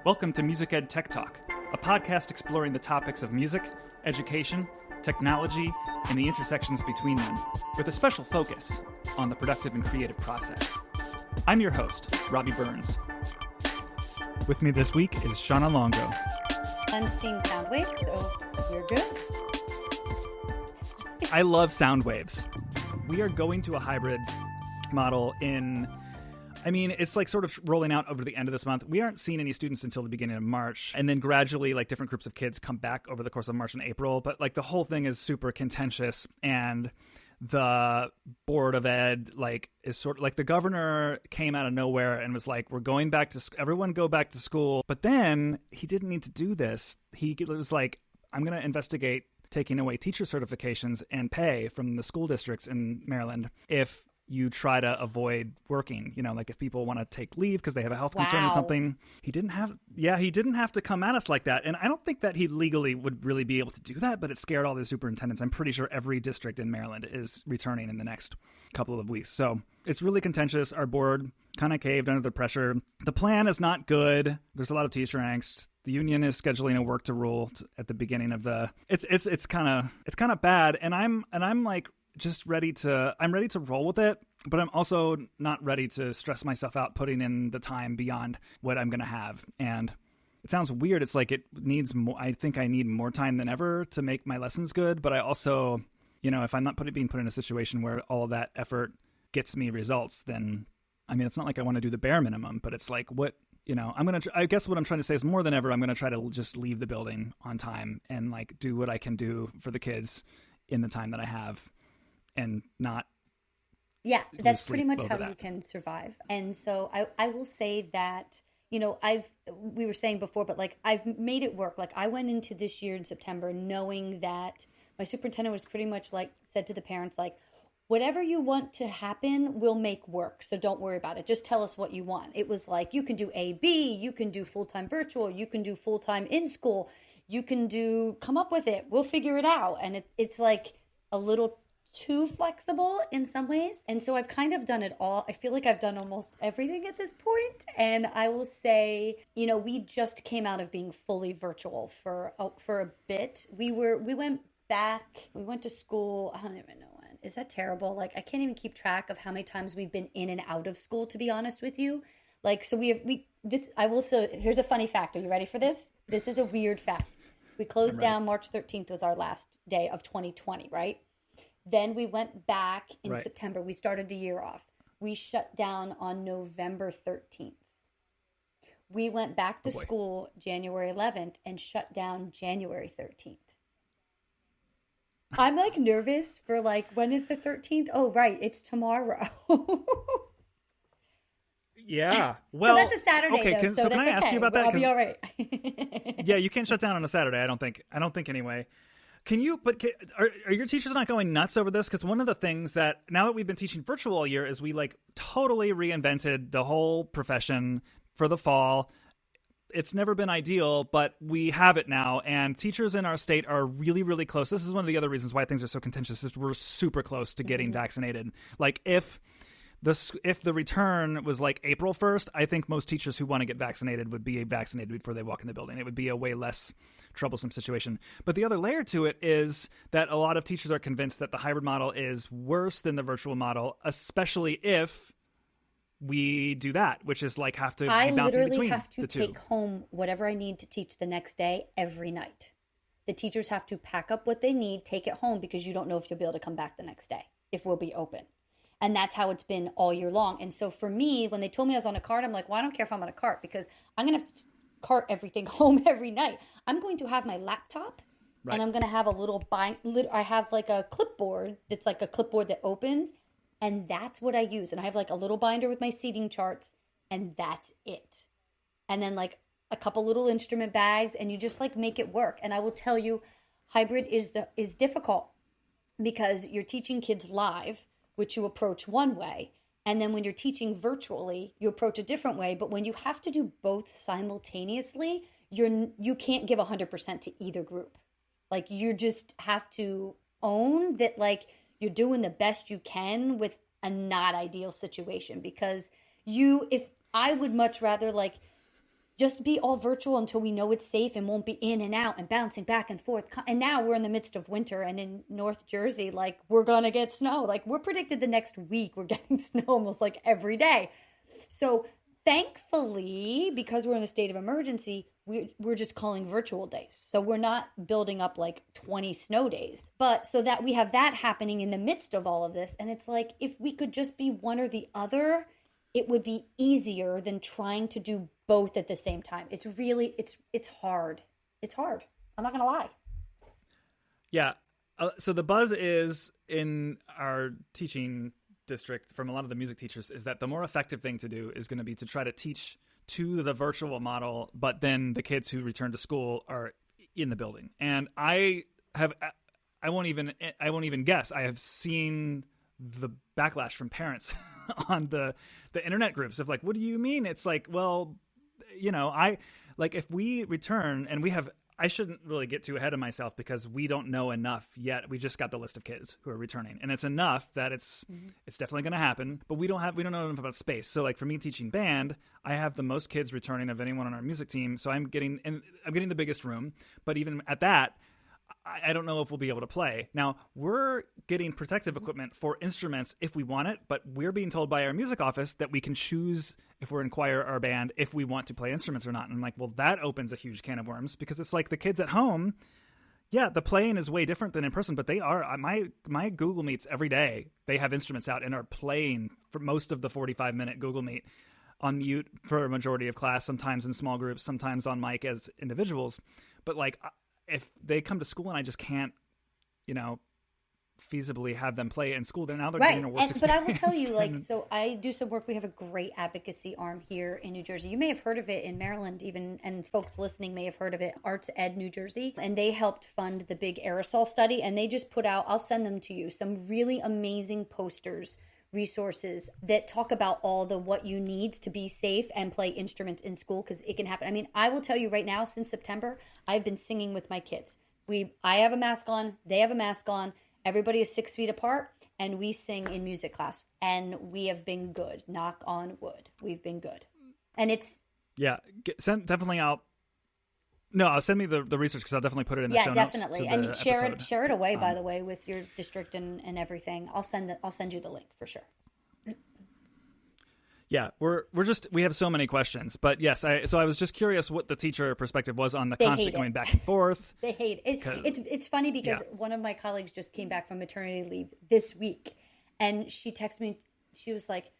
Welcome to Music Ed Tech Talk, a podcast exploring the topics of music, education, technology, and the intersections between them, with a special focus on the productive and creative process. I'm your host, Robby Burns. With me this week is Shawna Longo. I'm seeing sound waves, so you're good. I love sound waves. We are going to a hybrid model it's like sort of rolling out over the end of this month. We aren't seeing any students until the beginning of March. And then gradually, like, different groups of kids come back over the course of March and April. But, like, the whole thing is super contentious. And the Board of Ed, like, is sort of like the governor came out of nowhere and was like, we're going back to everyone go back to school. But then he didn't need to do this. He was like, I'm going to investigate taking away teacher certifications and pay from the school districts in Maryland if you try to avoid working, like if people want to take leave because they have a health concern or something. He didn't have to come at us like that. And I don't think that he legally would really be able to do that, but it scared all the superintendents. I'm pretty sure every district in Maryland is returning in the next couple of weeks. So it's really contentious. Our board kind of caved under the pressure. The plan is not good. There's a lot of teacher angst. The union is scheduling a work to rule at the beginning of it's kind of bad. And I'm like, just ready to roll with it, but I'm also not ready to stress myself out putting in the time beyond what I'm going to have. And it sounds weird. It's like it needs more. I think I need more time than ever to make my lessons good. But I also, if I'm not being put in a situation where all of that effort gets me results, then, it's not like I want to do the bare minimum, but it's like I guess what I'm trying to say is more than ever, I'm going to try to just leave the building on time and like do what I can do for the kids in the time that I have. And not. Yeah, that's pretty much how you can survive. And so I will say that, we were saying before, but like I've made it work. Like I went into this year in September knowing that my superintendent was pretty much like said to the parents, like, whatever you want to happen, we'll make work. So don't worry about it. Just tell us what you want. It was like, you can do A/B, you can do full-time virtual, you can do full-time in school, you can come up with it. We'll figure it out. And it's like a little too flexible in some ways. And so I've kind of done it all. I feel like I've done almost everything at this point. And I will say, we just came out of being fully virtual for a bit. We went back, we went to school. I don't even know when. Is that terrible? Like, I can't even keep track of how many times we've been in and out of school, to be honest with you. Like, so here's a funny fact. Are you ready for this? This is a weird fact. We closed down March 13th was our last day of 2020, right? Then we went back in September. We started the year off. We shut down on November 13th. We went back to school January 11th and shut down January 13th. I'm like nervous for like, when is the 13th? Oh, right. It's tomorrow. Yeah. Well, so that's a Saturday, though, so can I ask you about that? I'll be all right. Yeah, you can't shut down on a Saturday. I don't think anyway. Are your teachers not going nuts over this? Because one of the things that, now that we've been teaching virtual all year, is we like totally reinvented the whole profession for the fall. It's never been ideal, but we have it now. And teachers in our state are really, really close. This is one of the other reasons why things are so contentious, is we're super close to getting vaccinated. Like if the return was like April 1st, I think most teachers who want to get vaccinated would be vaccinated before they walk in the building. It would be a way less troublesome situation. But the other layer to it is that a lot of teachers are convinced that the hybrid model is worse than the virtual model, especially if we do that, which is like have to be bouncing between the two. I literally have to take home whatever I need to teach the next day every night. The teachers have to pack up what they need, take it home, because you don't know if you'll be able to come back the next day, if we'll be open. And that's how it's been all year long. And so for me, when they told me I was on a cart, I'm like, well, I don't care if I'm on a cart, because I'm going to have to cart everything home every night. I'm going to have my laptop, and I'm going to have I have like a clipboard that's like a clipboard that opens, and that's what I use. And I have like a little binder with my seating charts, and that's it. And then like a couple little instrument bags, and you just like make it work. And I will tell you, hybrid is difficult because you're teaching kids live, which you approach one way. And then when you're teaching virtually, you approach a different way. But when you have to do both simultaneously, you can't give 100% to either group. Like, you just have to own that, like, you're doing the best you can with a not ideal situation. Because if I would much rather, like, just be all virtual until we know it's safe and won't be in and out and bouncing back and forth. And now we're in the midst of winter, and in North Jersey, like, we're going to get snow. Like, we're predicted the next week we're getting snow almost like every day. So thankfully, because we're in a state of emergency, we're just calling virtual days. So we're not building up like 20 snow days. But so that we have that happening in the midst of all of this. And it's like, if we could just be one or the other, it would be easier than trying to do both at the same time. It's really, it's hard. It's hard. I'm not going to lie. Yeah. So the buzz is in our teaching district from a lot of the music teachers is that the more effective thing to do is going to be to try to teach to the virtual model, but then the kids who return to school are in the building. And I won't even guess. I have seen the backlash from parents on the internet groups of like, what do you mean? It's like, well, if we return and I shouldn't really get too ahead of myself because we don't know enough yet. We just got the list of kids who are returning, and it's enough that it's definitely going to happen, but we don't know enough about space. So like for me teaching band, I have the most kids returning of anyone on our music team. So I'm getting the biggest room, but even at that, I don't know if we'll be able to play. Now, we're getting protective equipment for instruments if we want it, but we're being told by our music office that we can choose if we're in choir or band if we want to play instruments or not. And I'm like, well, that opens a huge can of worms because it's like the kids at home, yeah, the playing is way different than in person, but they are, my Google Meets every day, they have instruments out and are playing for most of the 45-minute Google Meet on mute for a majority of class, sometimes in small groups, sometimes on mic as individuals. But like, if they come to school and I just can't, feasibly have them play in school, then now they're getting a worse experience. But I will tell you, like, so I do some work. We have a great advocacy arm here in New Jersey. You may have heard of it in Maryland even, and folks listening may have heard of it, Arts Ed New Jersey. And they helped fund the big aerosol study. And they just put out, I'll send them to you, some really amazing posters, resources that talk about all the what you need to be safe and play instruments in school, because it can happen. I mean, I will tell you right now, since September, I've been singing with my kids. I have a mask on, they have a mask on, everybody is 6 feet apart, and we sing in music class, and we have been good. Knock on wood, we've been good. And it's definitely out. No, I'll send me the research because I'll definitely put it in the show notes. Yeah, definitely, and share it away. By the way, with your district and everything. I'll send you the link for sure. Yeah, we have so many questions, but yes, I was just curious what the teacher perspective was on the constant going back and forth. They hate it. It's funny because one of my colleagues just came back from maternity leave this week, and she texted me. She was like,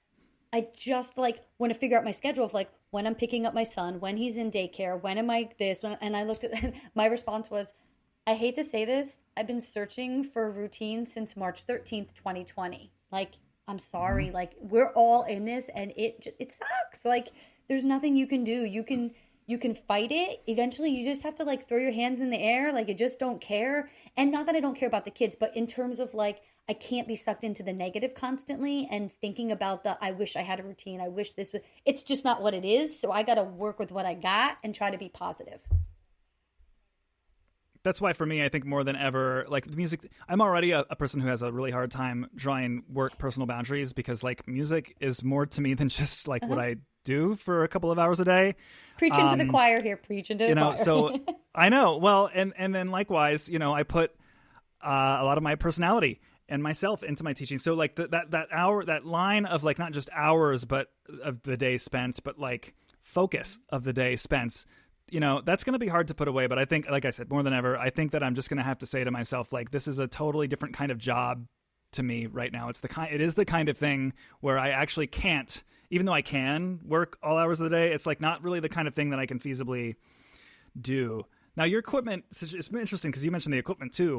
I just want to figure out my schedule of like when I'm picking up my son, when he's in daycare, when am I this, and I looked at my response was, I hate to say this, I've been searching for a routine since March 13th, 2020. Like, I'm sorry, like we're all in this and it sucks. Like there's nothing you can do. You can fight it. Eventually you just have to like throw your hands in the air. Like you just don't care. And not that I don't care about the kids, but in terms of like, I can't be sucked into the negative constantly and thinking about I wish I had a routine. I wish this was, it's just not what it is. So I got to work with what I got and try to be positive. That's why for me, I think more than ever, like music, I'm already a person who has a really hard time drawing personal boundaries because like music is more to me than just like what I do for a couple of hours a day. Preaching to the choir here, preaching to the choir. So I know. Well, and then likewise, I put a lot of my personality and myself into my teaching. So like that line of like not just hours, but of the day spent, but like focus of the day spent. That's going to be hard to put away, but I think, like I said, more than ever, I think that I'm just going to have to say to myself, like, this is a totally different kind of job to me right now. It is the kind of thing where I actually can't, even though I can work all hours of the day, it's like not really the kind of thing that I can feasibly do. Now, your equipment, it's interesting because you mentioned the equipment too.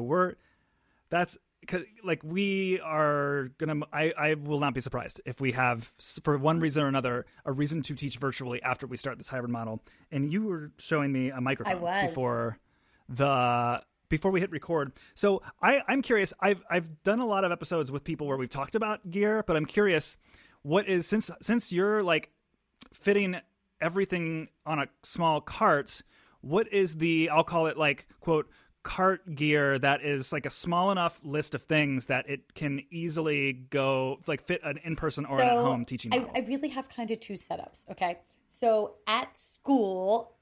We are going to, I will not be surprised if we have, for one reason or another, a reason to teach virtually after we start this hybrid model. And you were showing me a microphone before we hit record. So I'm curious, I've done a lot of episodes with people where we've talked about gear, but I'm curious, what is, since you're like fitting everything on a small cart, what is I'll call it like, quote, cart gear that is like a small enough list of things that it can easily go like fit an in-person or at home teaching model? I really have kind of two setups. Okay. So at school,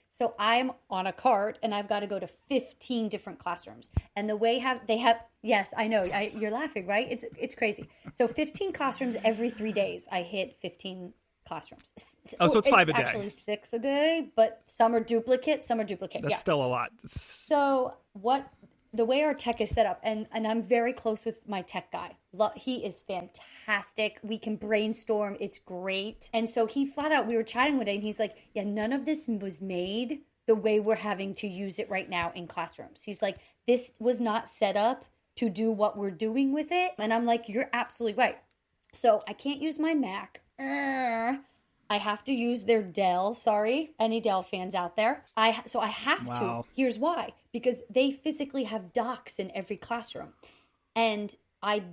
so I'm on a cart and I've got to go to 15 different classrooms. And they have, yes, I know, you're laughing, right? It's crazy. So 15 classrooms every 3 days. I hit 15 classrooms. Oh, so it's 5 a day. Actually 6 a day, but some are duplicate, That's still a lot. So the way our tech is set up, and I'm very close with my tech guy. He is fantastic. We can brainstorm. It's great. And so he flat out, we were chatting one day and he's like, yeah, none of this was made the way we're having to use it right now in classrooms. He's like, this was not set up to do what we're doing with it. And I'm like, you're absolutely right. So I can't use my Mac. I have to use their Dell. Sorry, any Dell fans out there. I have to. Here's why. Because they physically have docks in every classroom. And I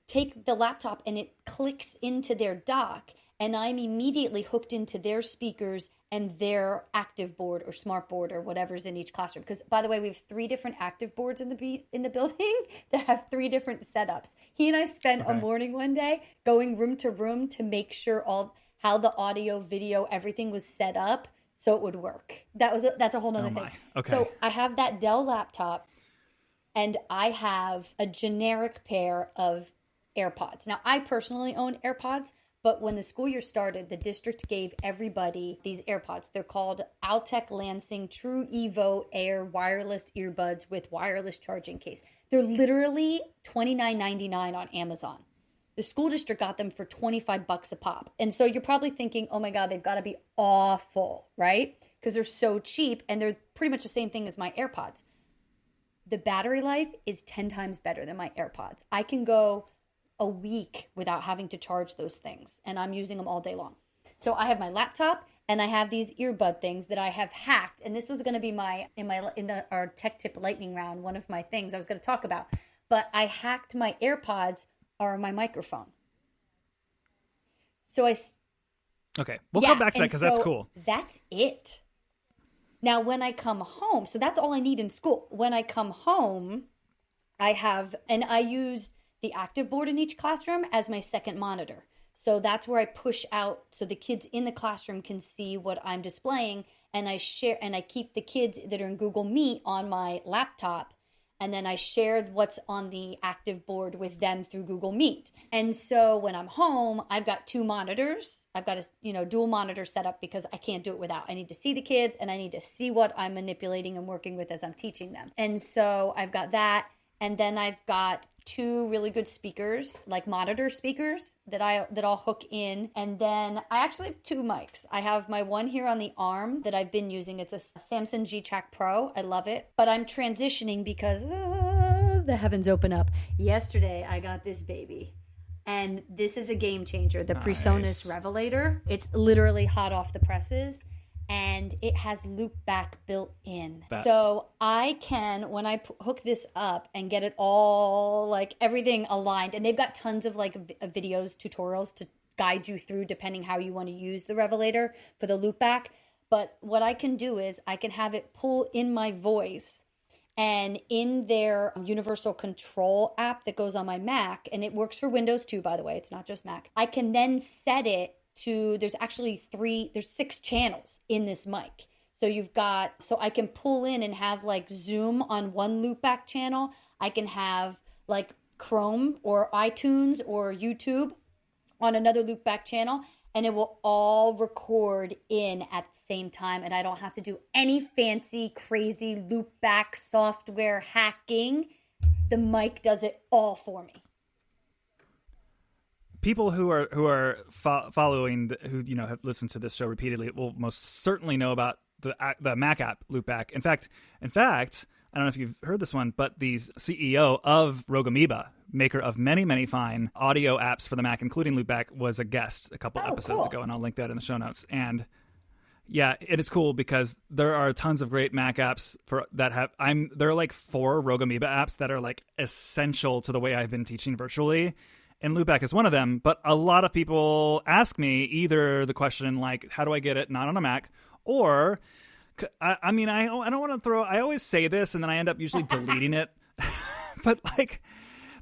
take the laptop and it clicks into their dock. And I'm immediately hooked into their speakers and their active board or smart board or whatever's in each classroom. Because, by the way, we have 3 different active boards in the building that have 3 different setups. He and I spent a morning one day going room to room to make sure how the audio, video, everything was set up so it would work. That's a whole nother thing. Okay. So I have that Dell laptop and I have a generic pair of AirPods. Now, I personally own AirPods, but when the school year started, the district gave everybody these AirPods. They're called Altec Lansing True Evo Air Wireless Earbuds with wireless charging case. They're literally $29.99 on Amazon. The school district got them for $25 a pop. And so you're probably thinking, oh my God, they've got to be awful, right? Because they're so cheap and they're pretty much the same thing as my AirPods. The battery life is 10 times better than my AirPods. I can go a week without having to charge those things, and I'm using them all day long. So I have my laptop and I have these earbud things that I have hacked. And this was going to be our tech tip lightning round, one of my things I was going to talk about. But I hacked my AirPods or my microphone. So okay, we'll come back to that because that's cool. That's it. Now, when I come home, so that's all I need in school. When I come home, I use the active board in each classroom as my second monitor. So that's where I push out so the kids in the classroom can see what I'm displaying, and I keep the kids that are in Google Meet on my laptop, and then I share what's on the active board with them through Google Meet. And so when I'm home, I've got 2 monitors. I've got a dual monitor set up because I can't do it without. I need to see the kids and I need to see what I'm manipulating and working with as I'm teaching them. And so I've got that. And then I've got 2 really good speakers, like monitor speakers that I'll hook in. And then I actually have 2 mics. I have my one here on the arm that I've been using. It's a Samsung G-Track Pro. I love it. But I'm transitioning because the heavens open up. Yesterday, I got this baby. And this is a game changer. The Presonus Revelator. It's literally hot off the presses. And it has Loopback built in. So I can, when I hook this up and get it all, like everything aligned, and they've got tons of like videos, tutorials to guide you through depending how you want to use the Revelator for the Loopback. But what I can do is I can have it pull in my voice, and in their universal control app that goes on my Mac, and it works for Windows too, by the way, it's not just Mac. I can then set it to, there's 6 channels in this mic. So I can pull in and have like Zoom on one Loopback channel. I can have like Chrome or iTunes or YouTube on another Loopback channel, and it will all record in at the same time. And I don't have to do any fancy, crazy Loopback software hacking. The mic does it all for me. People who are following, who have listened to this show repeatedly, will most certainly know about the Mac app Loopback. In fact, I don't know if you've heard this one, but the CEO of Amoeba, maker of many, many fine audio apps for the Mac, including Loopback, was a guest a couple episodes ago, and I'll link that in the show notes. And yeah, it is cool because there are tons of great Mac apps there are like 4 Amoeba apps that are like essential to the way I've been teaching virtually. And Loopback is one of them, but a lot of people ask me either the question like, how do I get it not on a Mac? Or, I don't want to I always say this and then I end up usually deleting it. But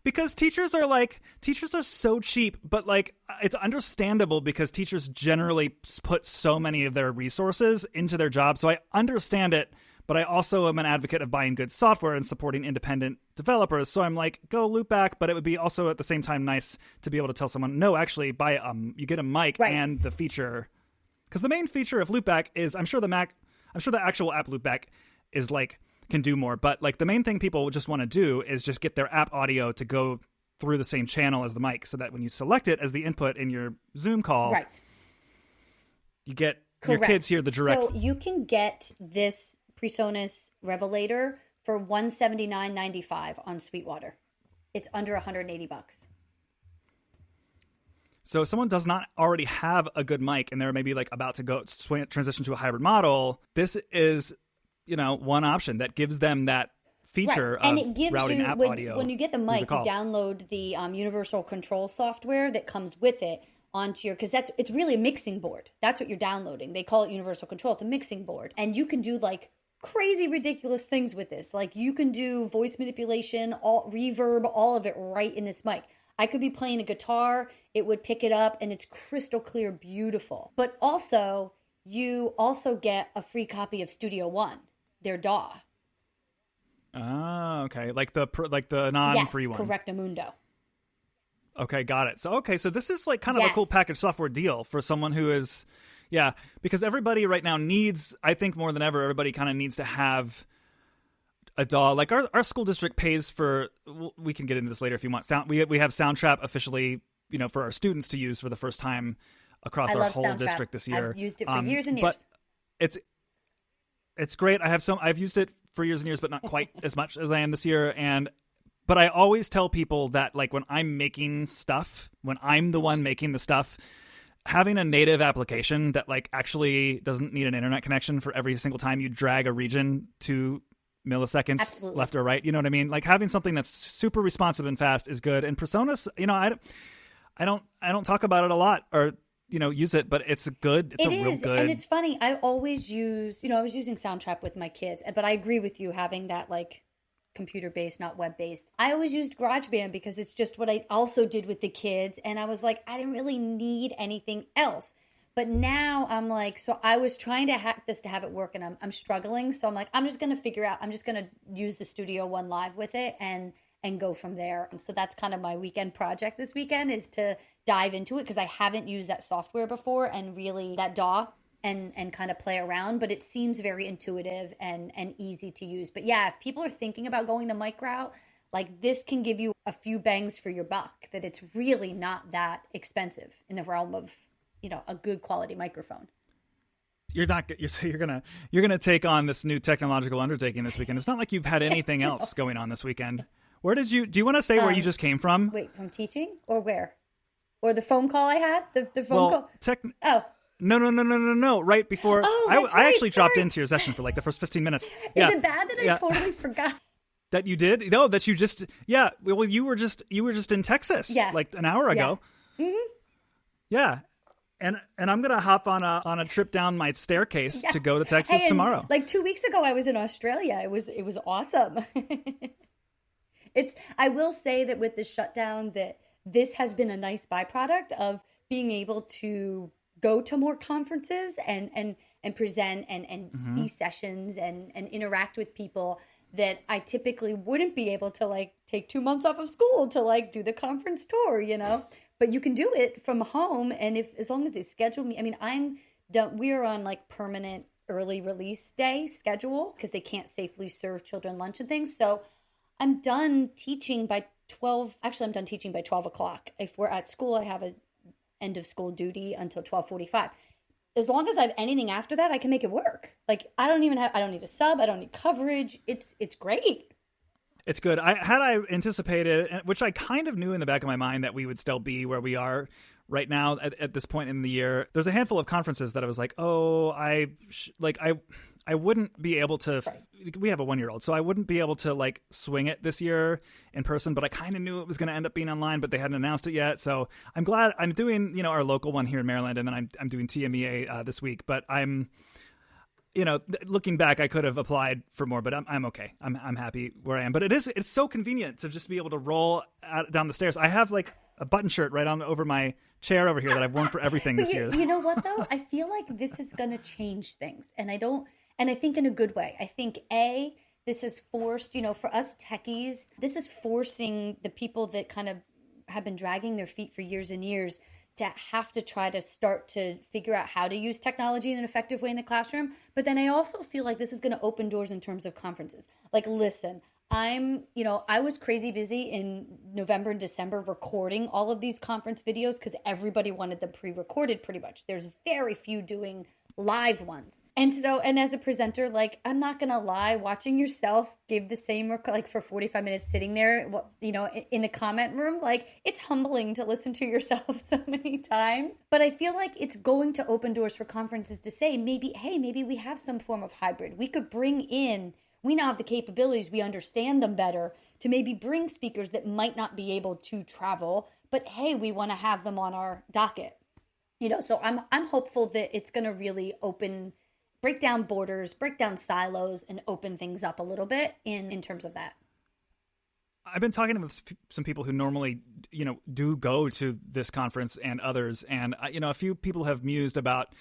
because teachers are so cheap, but like it's understandable because teachers generally put so many of their resources into their job. So I understand it, but I also am an advocate of buying good software and supporting independent developers. So I'm like, go Loopback, but it would be also at the same time nice to be able to tell someone, no, actually buy you get a mic and the feature. Because the main feature of Loopback is, I'm sure the actual app Loopback is like can do more, but like the main thing people just want to do is just get their app audio to go through the same channel as the mic, so that when you select it as the input in your Zoom call, you get your kids hear the direct. So you can get this Presonus Revelator for $179.95 on Sweetwater. It's under $180. So if someone does not already have a good mic and they're maybe like about to transition to a hybrid model, this is, one option that gives them that feature of and it gives routing you, app when, audio. When you get the mic, you download the universal control software that comes with it onto your, because it's really a mixing board. That's what you're downloading. They call it universal control. It's a mixing board. And you can do like crazy, ridiculous things with this. Like you can do voice manipulation, reverb, all of it right in this mic. I could be playing a guitar, it would pick it up, and it's crystal clear, beautiful. But also, you also get a free copy of Studio One, their DAW. Ah, okay. Like the non-free one. Yes, Correctamundo. Okay, got it. So this is like kind of a cool package software deal for someone who is, because everybody right now needs, I think more than ever, everybody kind of needs to have a DAW. Like our school district pays for, we can get into this later if you want. We have Soundtrap officially, for our students to use for the first time across our whole district this year. I've used it for years and years. But it's great. I've used it for years and years, but not quite as much as I am this year. But I always tell people that like when I'm making stuff, when I'm the one making the stuff, having a native application that like actually doesn't need an internet connection for every single time you drag a region to milliseconds left or right, you know what I mean? Like having something that's super responsive and fast is good. And Presonus, I don't talk about it a lot or use it, but it's good. It's real good. And it's funny. I always use, I was using Soundtrap with my kids, but I agree with you having that like computer-based, not web-based. I always used GarageBand because it's just what I also did with the kids. And I was like, I didn't really need anything else. But now I'm like, so I was trying to hack this to have it work, and I'm struggling. So I'm like, I'm just going to figure out, I'm just going to use the Studio One Live with it and go from there. So that's kind of my weekend project this weekend, is to dive into it because I haven't used that software before and really that DAW and kind of play around. But it seems very intuitive and easy to use. But yeah, if people are thinking about going the mic route, like this can give you a few bangs for your buck, that it's really not that expensive in the realm of a good quality microphone. You're gonna take on this new technological undertaking this weekend. It's not like you've had anything else going on this weekend. Where do you want to say where you just came from? Wait, from teaching or where? Or the phone call I had? The phone call? No. Right before I actually dropped into your session for like the first 15 minutes. Is it bad that I totally forgot? That you did? No, that you just well you were just in Texas like an hour ago. Yeah. Mm-hmm. Yeah. And I'm gonna hop on a trip down my staircase to go to Texas tomorrow. Like 2 weeks ago, I was in Australia. It was awesome. I will say that with the shutdown, that this has been a nice byproduct of being able to go to more conferences and present and see sessions and interact with people that I typically wouldn't be able to like take 2 months off of school to like do the conference tour, But you can do it from home, and as long as they schedule me. I mean, I'm done. We are on like permanent early release day schedule because they can't safely serve children lunch and things. So I'm done teaching by 12. Actually, I'm done teaching by 12 o'clock. If we're at school, I have a end of school duty until 12:45. As long as I have anything after that, I can make it work. Like I don't need a sub. I don't need coverage. It's great. It's good. I anticipated, which I kind of knew in the back of my mind, that we would still be where we are right now at this point in the year. There's a handful of conferences that I was like, I wouldn't be able to. Right. We have a 1-year-old, so I wouldn't be able to like swing it this year in person. But I kind of knew it was going to end up being online, but they hadn't announced it yet. So I'm glad I'm doing our local one here in Maryland, and then I'm doing TMEA this week. But looking back, I could have applied for more, but I'm okay. I'm happy where I am. But it's so convenient to just be able to roll down the stairs. I have like a button shirt right on over my chair over here that I've worn for everything this year. You know what though? I feel like this is going to change things, and I think in a good way. I think this has forced, for us techies, this is forcing the people that kind of have been dragging their feet for years and years to have to try to start to figure out how to use technology in an effective way in the classroom. But then I also feel like this is going to open doors in terms of conferences. Like, listen, I was crazy busy in November and December recording all of these conference videos because everybody wanted them pre-recorded pretty much. There's very few doing live ones. And as a presenter, like, I'm not going to lie, watching yourself give the same, like, for 45 minutes sitting there, in the comment room, like, it's humbling to listen to yourself so many times. But I feel like it's going to open doors for conferences to say, maybe we have some form of hybrid. We could we now have the capabilities, we understand them better, to maybe bring speakers that might not be able to travel, but hey, we want to have them on our docket. So I'm hopeful that it's going to really break down borders, break down silos, and open things up a little bit in terms of that. I've been talking with some people who normally, do go to this conference and others, and a few people have mused about,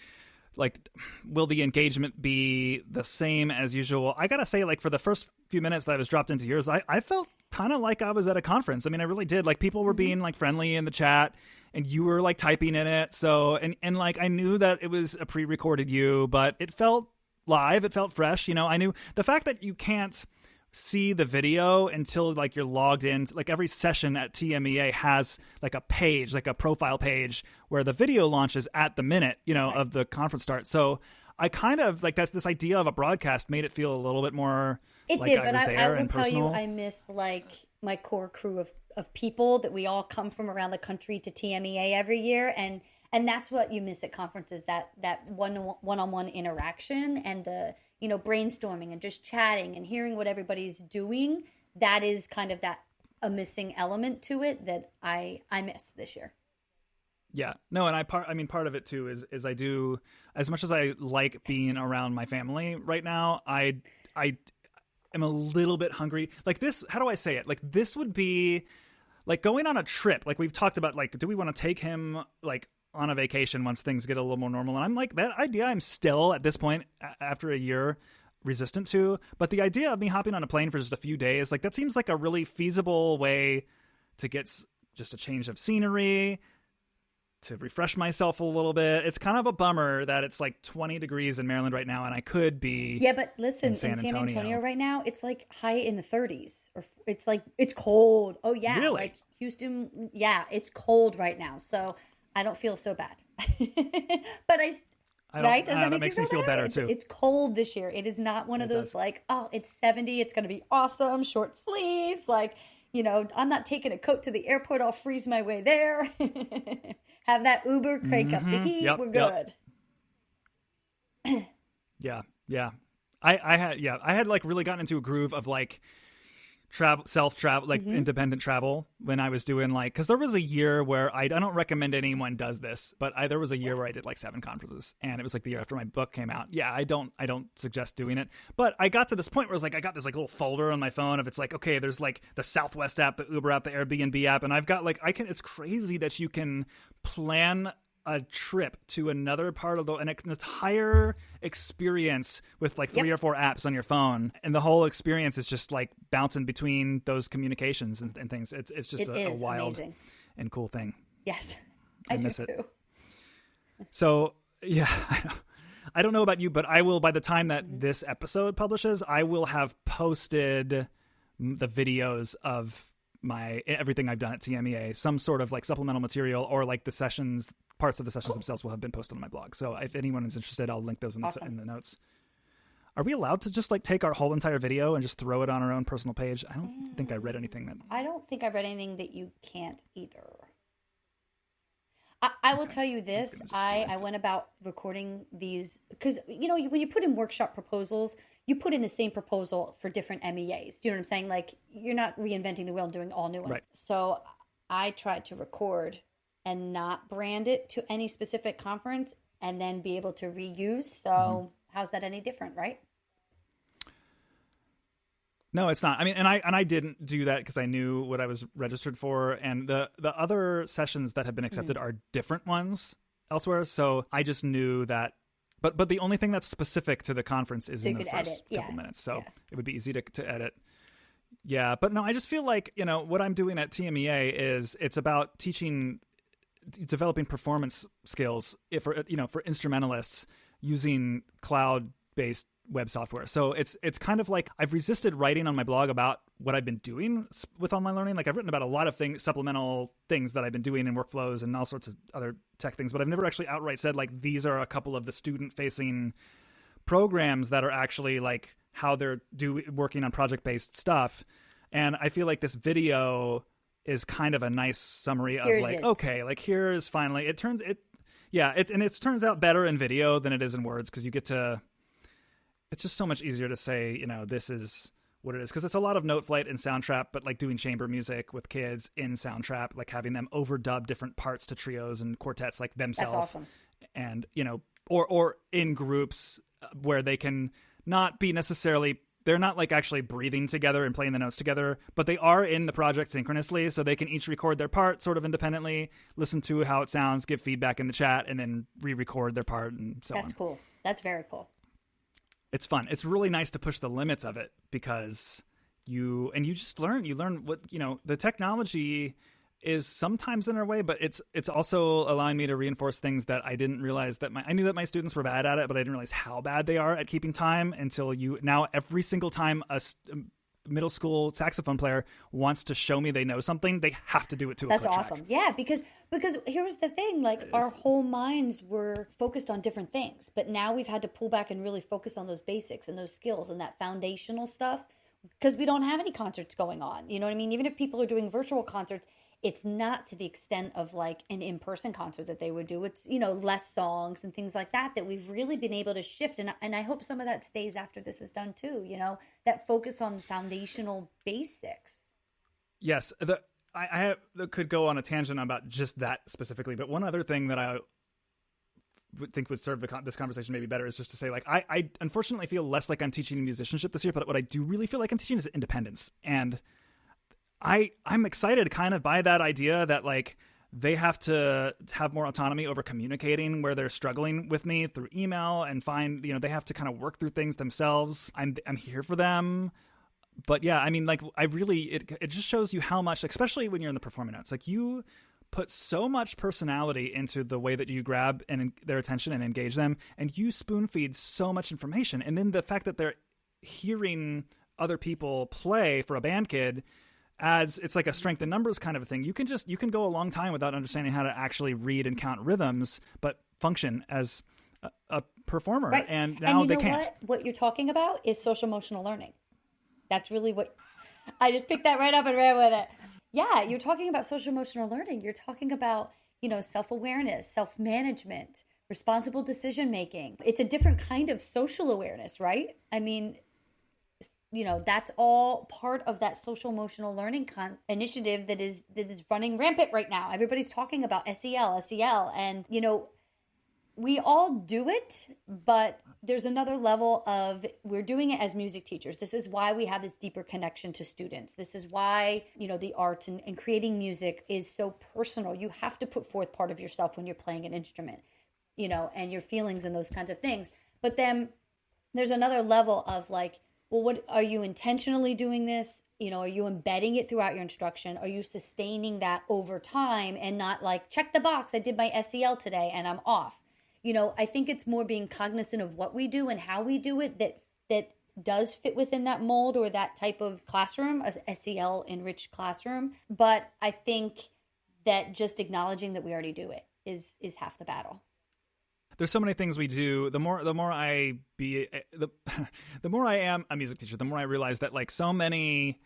like, will the engagement be the same as usual? I gotta say, like, for the first few minutes that I was dropped into yours, I felt kind of like I was at a conference. I mean, I really did. Like, people were being like friendly in the chat, and you were like typing in it. So, and like, I knew that it was a pre-recorded you, but it felt live. It felt fresh. I knew the fact that you can't see the video until like you're logged in. Like, every session at TMEA has like a page, like a profile page where the video launches at the minute, right, of the conference start. So I kind of like this idea of a broadcast made it feel a little bit more. It like did, I but was there I will and tell personal. you, I miss like my core crew of people that we all come from around the country to TMEA every year, and that's what you miss at conferences, that one-on-one interaction and the brainstorming and just chatting and hearing what everybody's doing. That is kind of a missing element to it that I miss this year. Yeah, no, and part of it too is I do, as much as I like being around my family right now, I am a little bit hungry. Like, this, how do I say it? Like, this would be like going on a trip. Like, we've talked about, like, do we want to take him like on a vacation once things get a little more normal? And I'm like, that idea I'm still at this point after a year resistant to. But the idea of me hopping on a plane for just a few days, like, that seems like a really feasible way to get just a change of scenery, to refresh myself a little bit. It's kind of a bummer that it's like 20 degrees in Maryland right now, and I could be. Yeah, but listen, in San Antonio right now, it's like high in the 30s, or it's like, it's cold. Oh yeah, really? Like Houston, yeah, it's cold right now, so I don't feel so bad. But right? Does that makes me feel better too. It's cold this year. It is not one of those like, oh, it's 70, it's going to be awesome, short sleeves, like, I'm not taking a coat to the airport, I'll freeze my way there. Have that Uber crank up the heat. We're good. Yeah. I had like really gotten into a groove of like self-travel, like independent travel when I was doing like, because there was a year where I don't recommend anyone does this, but there was a year where I did like 7 conferences, and it was like the year after my book came out. Yeah, I don't suggest doing it, but I got to this point where it was like I got this like little folder on my phone of, it's like, okay, there's like the Southwest app, the Uber app, the Airbnb app, and I've got like it's crazy that you can plan a trip to another part of an entire experience with like 3 or 4 apps on your phone, and the whole experience is just like bouncing between those communications and things. It's just a wild amazing and cool thing. Yes, I miss it too. So yeah, I don't know about you, but I will, by the time that this episode publishes, I will have posted the videos of everything I've done at TMEA, some sort of like supplemental material, or like the sessions. Parts of the sessions themselves will have been posted on my blog. So if anyone is interested, I'll link those in the notes. Are we allowed to just like take our whole entire video and just throw it on our own personal page? I don't think I read anything that. I don't think I read anything that you can't either. I will tell you this. I went about recording these because, when you put in workshop proposals, you put in the same proposal for different MEAs. Do you know what I'm saying? Like, you're not reinventing the wheel and doing all new ones. Right. So I tried to record and not brand it to any specific conference, and then be able to reuse. So how's that any different, right? No, it's not. I mean, and I didn't do that because I knew what I was registered for, and the other sessions that have been accepted are different ones elsewhere. So I just knew that. But the only thing that's specific to the conference is in the first couple minutes, so it would be easy to edit. Yeah, but no, I just feel like, you know, what I'm doing at TMEA is it's about developing performance skills for instrumentalists using cloud-based web software. So it's kind of like I've resisted writing on my blog about what I've been doing with online learning. Like I've written about a lot of things, supplemental things that I've been doing in workflows and all sorts of other tech things, but I've never actually outright said like these are a couple of the student-facing programs that are actually like how they're working on project-based stuff. And I feel like this video is kind of a nice summary of okay, like here's finally it turns out better in video than it is in words because you get to. It's just so much easier to say, you know, this is what it is. Because it's a lot of note flight and Soundtrap, but like doing chamber music with kids in Soundtrap, like having them overdub different parts to trios and quartets like themselves. That's awesome. And, you know, or in groups where they can not be necessarily, they're not like actually breathing together and playing the notes together, but they are in the project synchronously. So they can each record their part sort of independently, listen to how it sounds, give feedback in the chat, and then re-record their part and so on. That's cool. That's very cool. It's fun. It's really nice to push the limits of it because you just learn. You learn what, you know, the technology is sometimes in our way, but it's also allowing me to reinforce things that I didn't realize I knew that my students were bad at it, but I didn't realize how bad they are at keeping time until now every single time a middle school saxophone player wants to show me they know something, they have to do it to a click That's awesome. track. Yeah, because here's the thing, like our whole minds were focused on different things, but now we've had to pull back and really focus on those basics and those skills and that foundational stuff because we don't have any concerts going on. You know what I mean? Even if people are doing virtual concerts, it's not to the extent of like an in-person concert that they would do. It's, you know, less songs and things like that we've really been able to shift. And I hope some of that stays after this is done too, you know, that focus on foundational basics. Yes. I could go on a tangent about just that specifically, but one other thing that I would think would serve this conversation maybe better is just to say, like, I unfortunately feel less like I'm teaching musicianship this year, but what I do really feel like I'm teaching is independence. And I'm excited kind of by that idea that like they have to have more autonomy over communicating where they're struggling with me through email and find, you know, they have to kind of work through things themselves. I'm here for them. But yeah, I mean, like it just shows you how much, especially when you're in the performing arts, like you put so much personality into the way that you grab their attention and engage them, and you spoon feed so much information. And then the fact that they're hearing other people play for a band kid it's like a strength in numbers kind of a thing. You can go a long time without understanding how to actually read and count rhythms, but function as a performer. Right. And now they can't. What you're talking about is social emotional learning. That's really what I just picked that right up and ran with it. Yeah, you're talking about social emotional learning. You're talking about, you know, self-awareness, self-management, responsible decision making. It's a different kind of social awareness, right? I mean, you know, that's all part of that social emotional learning initiative that is running rampant right now. Everybody's talking about SEL, and, you know, we all do it, but there's another level of we're doing it as music teachers. This is why we have this deeper connection to students. This is why, you know, the arts and creating music is so personal. You have to put forth part of yourself when you're playing an instrument, you know, and your feelings and those kinds of things. But then there's another level of like, well, what are you intentionally doing this? You know, are you embedding it throughout your instruction? Are you sustaining that over time and not like, check the box, I did my SEL today and I'm off? You know, I think it's more being cognizant of what we do and how we do it that does fit within that mold or that type of classroom, a SEL enriched classroom. But I think that just acknowledging that we already do it is half the battle. There's so many things we do. The more I am a music teacher, the more I realize that like so many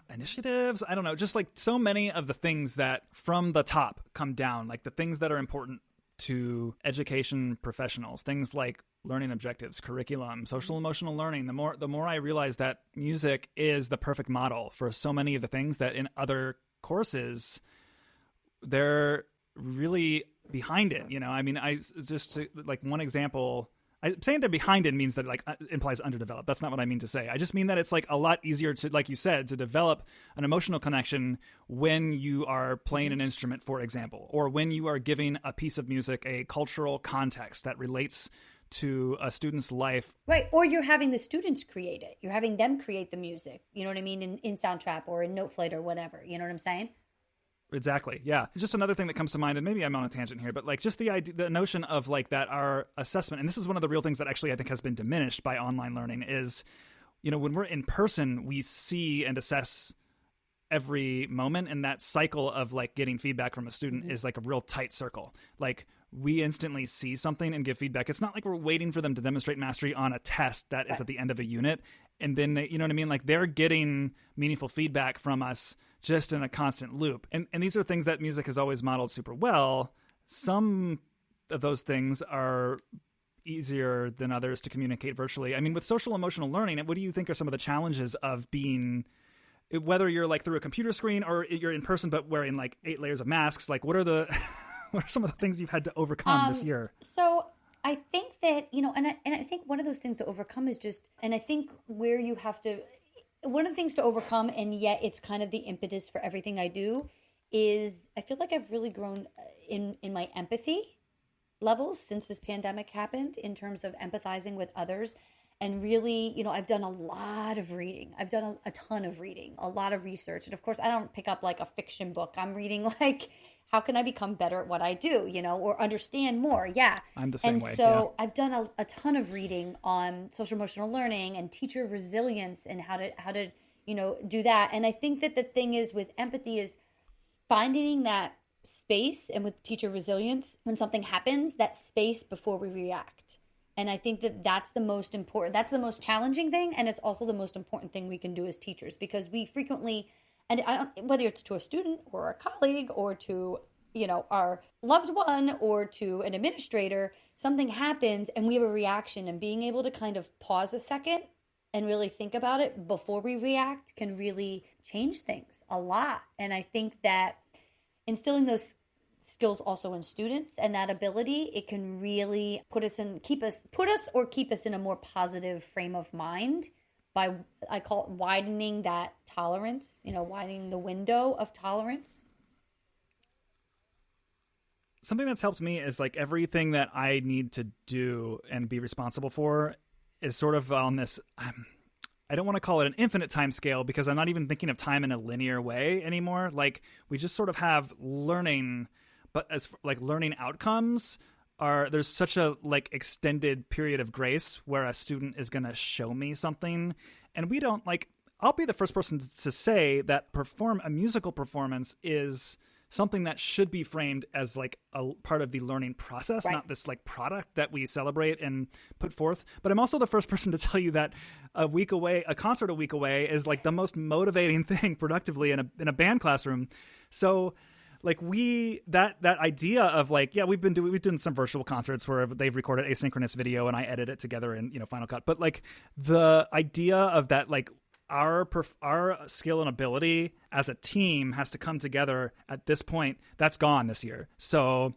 initiatives, I don't know, just like so many of the things that from the top come down, like the things that are important to education professionals, things like learning objectives, curriculum, social emotional learning. The more I realize that music is the perfect model for so many of the things that in other courses they're really behind it. You know, I mean, like one example saying they're behind it means that like implies underdeveloped. That's not what I mean to say. I just mean that it's like a lot easier to, like you said, to develop an emotional connection when you are playing an instrument, for example, or when you are giving a piece of music a cultural context that relates to a student's life. Right. Or you're having the students create it. You're having them create the music. You know what I mean? In Soundtrap or in Noteflight or whatever. You know what I'm saying? Exactly. Yeah. Just another thing that comes to mind, and maybe I'm on a tangent here, but like just the idea, the notion of like that our assessment, and this is one of the real things that actually I think has been diminished by online learning is, you know, when we're in person, we see and assess every moment, and that cycle of like getting feedback from a student is like a real tight circle. Like we instantly see something and give feedback. It's not like we're waiting for them to demonstrate mastery on a test that is at the end of a unit. And then, you know what I mean? Like they're getting meaningful feedback from us just in a constant loop. And these are things that music has always modeled super well. Some of those things are easier than others to communicate virtually. I mean, with social emotional learning, what do you think are some of the challenges of being, whether you're like through a computer screen or you're in person but wearing like 8 layers of masks, like what are some of the things you've had to overcome this year? So I think that, you know, and I think one of those things to overcome is just, and I think where you have to, one of the things to overcome, and yet it's kind of the impetus for everything I do, is I feel like I've really grown in my empathy levels since this pandemic happened in terms of empathizing with others. And really, you know, I've done a lot of reading. I've done a ton of reading, a lot of research. And of course, I don't pick up like a fiction book. I'm reading like, how can I become better at what I do, you know, or understand more? Yeah. I'm the same way. And so I've done a ton of reading on social emotional learning and teacher resilience and how to, you know, do that. And I think that the thing is with empathy is finding that space, and with teacher resilience, when something happens, that space before we react. And I think that that's the most important, that's the most challenging thing. And it's also the most important thing we can do as teachers, because we frequently, and whether it's to a student or a colleague or to, you know, our loved one or to an administrator, something happens and we have a reaction, and being able to kind of pause a second and really think about it before we react can really change things a lot. And I think that instilling those skills also in students and that ability, it can really put us keep us in a more positive frame of mind by, I call it, widening that tolerance, you know, widening the window of tolerance. Something that's helped me is like everything that I need to do and be responsible for is sort of on this, I don't want to call it an infinite time scale, because I'm not even thinking of time in a linear way anymore. Like we just sort of have learning, but as like learning outcomes there's such a like extended period of grace where a student is going to show me something, and we don't like, I'll be the first person to say that a musical performance is something that should be framed as like a part of the learning process, right, not this like product that we celebrate and put forth. But I'm also the first person to tell you that a concert a week away is like the most motivating thing productively in a band classroom. So like that idea of like, yeah, we've done some virtual concerts where they've recorded asynchronous video and I edit it together in, you know, Final Cut. But like the idea of that, like our skill and ability as a team has to come together at this point, that's gone this year. So,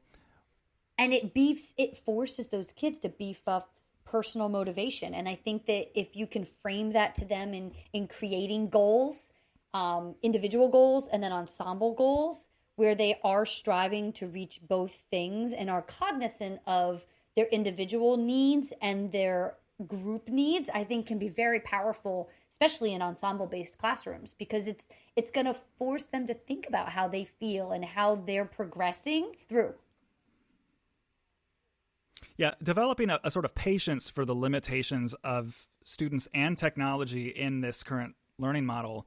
and it forces those kids to beef up personal motivation. And I think that if you can frame that to them in creating goals, individual goals and then ensemble goals, where they are striving to reach both things and are cognizant of their individual needs and their group needs, I think can be very powerful, especially in ensemble-based classrooms, because it's going to force them to think about how they feel and how they're progressing through. Yeah, developing a sort of patience for the limitations of students and technology in this current learning model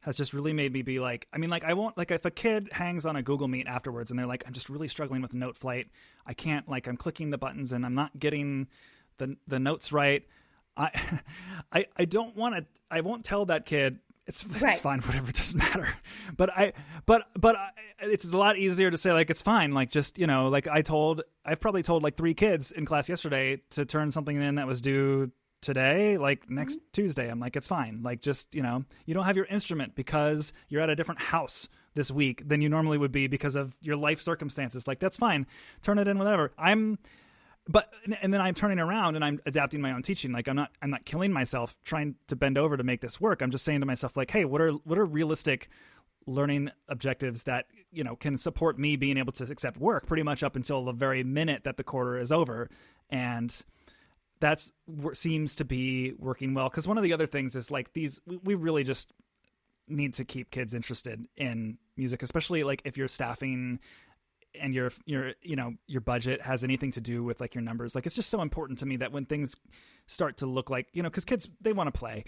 has just really made me be like, I mean, like I won't, like if a kid hangs on a Google Meet afterwards and they're like, I'm just really struggling with Noteflight, I can't, like I'm clicking the buttons and I'm not getting the notes right. I won't tell that kid it's right, fine, whatever, it doesn't matter. But it's a lot easier to say like, it's fine. Like just, you know, like I've probably told like 3 kids in class yesterday to turn something in that was due today, like next Tuesday. I'm like, it's fine. Like just, you know, you don't have your instrument because you're at a different house this week than you normally would be because of your life circumstances. Like, that's fine. Turn it in, whatever. and then I'm turning around and I'm adapting my own teaching. Like I'm not killing myself trying to bend over to make this work. I'm just saying to myself, like, hey, what are realistic learning objectives that, you know, can support me being able to accept work pretty much up until the very minute that the quarter is over. And that's seems to be working well. Because one of the other things is like we really just need to keep kids interested in music, especially like if you're staffing and your you know, your budget has anything to do with like your numbers. Like it's just so important to me that when things start to look like, you know, because kids, they want to play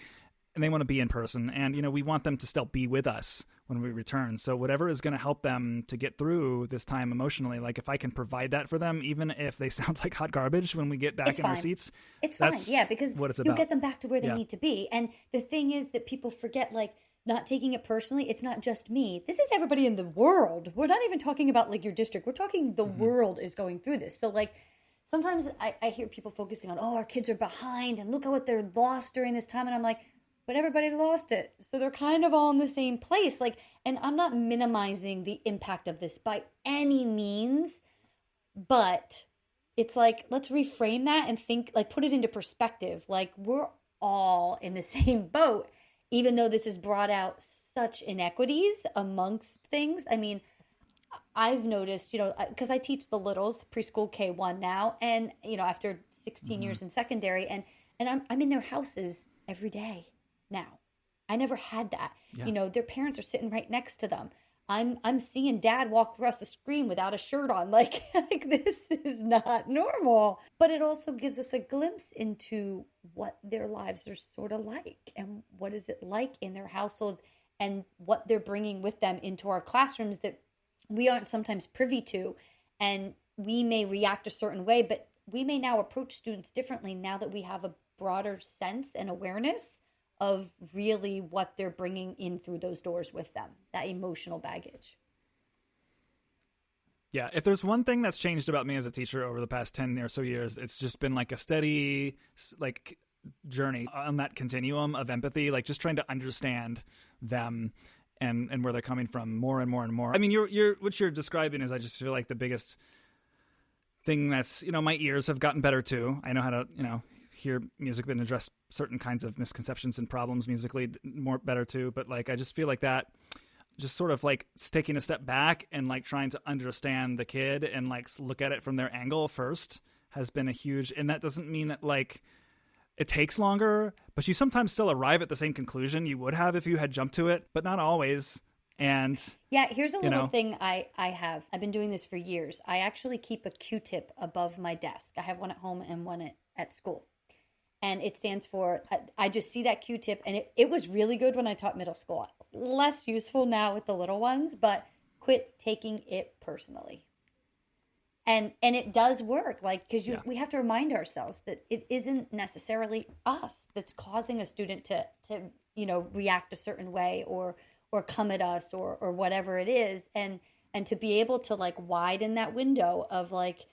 and they want to be in person, and, you know, we want them to still be with us when we return. So whatever is going to help them to get through this time emotionally, like if I can provide that for them, even if they sound like hot garbage when we get back in our seats, it's fine. Yeah, because what it's you'll about. get them back to where they need to be. And the thing is that people forget, like, not taking it personally, it's not just me. This is everybody in the world. We're not even talking about like your district. We're talking the world is going through this. So like sometimes I hear people focusing on, oh, our kids are behind and look at what they're lost during this time. And I'm like, but everybody lost it. So they're kind of all in the same place. Like, and I'm not minimizing the impact of this by any means, but it's like, let's reframe that and think, like, put it into perspective. Like, we're all in the same boat, even though this has brought out such inequities amongst things. I mean, I've noticed, you know, because I teach the littles, preschool K1 now, and, you know, after 16 years in secondary, and I'm in their houses every day now. I never had that. Yeah. You know, their parents are sitting right next to them. I'm seeing dad walk across the screen without a shirt on. Like this is not normal. But it also gives us a glimpse into what their lives are sort of like and what is it like in their households and what they're bringing with them into our classrooms that we aren't sometimes privy to. And we may react a certain way, but we may now approach students differently now that we have a broader sense and awareness of really what they're bringing in through those doors with them, that emotional baggage. Yeah, if there's one thing that's changed about me as a teacher over the past 10 or so years, it's just been like a steady like journey on that continuum of empathy, like just trying to understand them and where they're coming from more and more and more. I mean, you're what you're describing is, I just feel like the biggest thing that's, you know, my ears have gotten better too. I know how to, you know, hear music and address certain kinds of misconceptions and problems musically more better too. But like, I just feel like that just sort of like taking a step back and like trying to understand the kid and like look at it from their angle first has been a huge, and that doesn't mean that like it takes longer, but you sometimes still arrive at the same conclusion you would have if you had jumped to it, but not always. And yeah, here's a little thing I have. I've been doing this for years. I actually keep a Q-tip above my desk. I have one at home and one at school. And it stands for, I just see that Q-tip, and it was really good when I taught middle school. Less useful now with the little ones, but quit taking it personally. And it does work, like, because we have to remind ourselves that it isn't necessarily us that's causing a student to you know, react a certain way or come at us or whatever it is. And to be able to, like, widen that window of, like,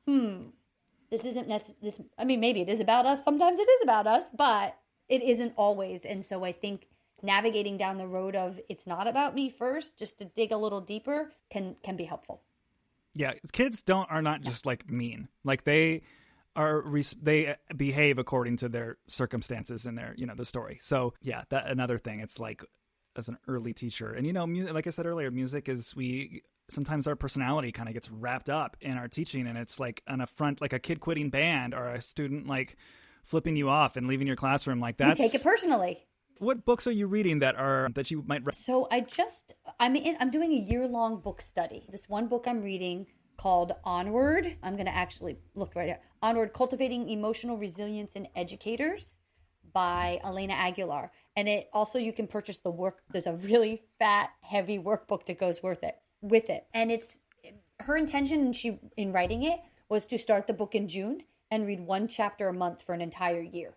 this isn't this. I mean, maybe it is about us. Sometimes it is about us, but it isn't always. And so I think navigating down the road of it's not about me first, just to dig a little deeper, can be helpful. Yeah, kids are not just like mean. Like they behave according to their circumstances and their, you know, the story. So yeah, that another thing. It's like as an early teacher, and you know, like I said earlier, music is sometimes our personality kind of gets wrapped up in our teaching, and it's like on a front, like a kid quitting band or a student like flipping you off and leaving your classroom. Like that, we take it personally. What books are you reading that you might? So I'm doing a year-long book study. This one book I'm reading called Onward. I'm going to actually look right here. Onward: Cultivating Emotional Resilience in Educators by Elena Aguilar. And it also, you can purchase the work. There's a really fat, heavy workbook that goes with it. And it's her intention in writing it was to start the book in June and read one chapter a month for an entire year.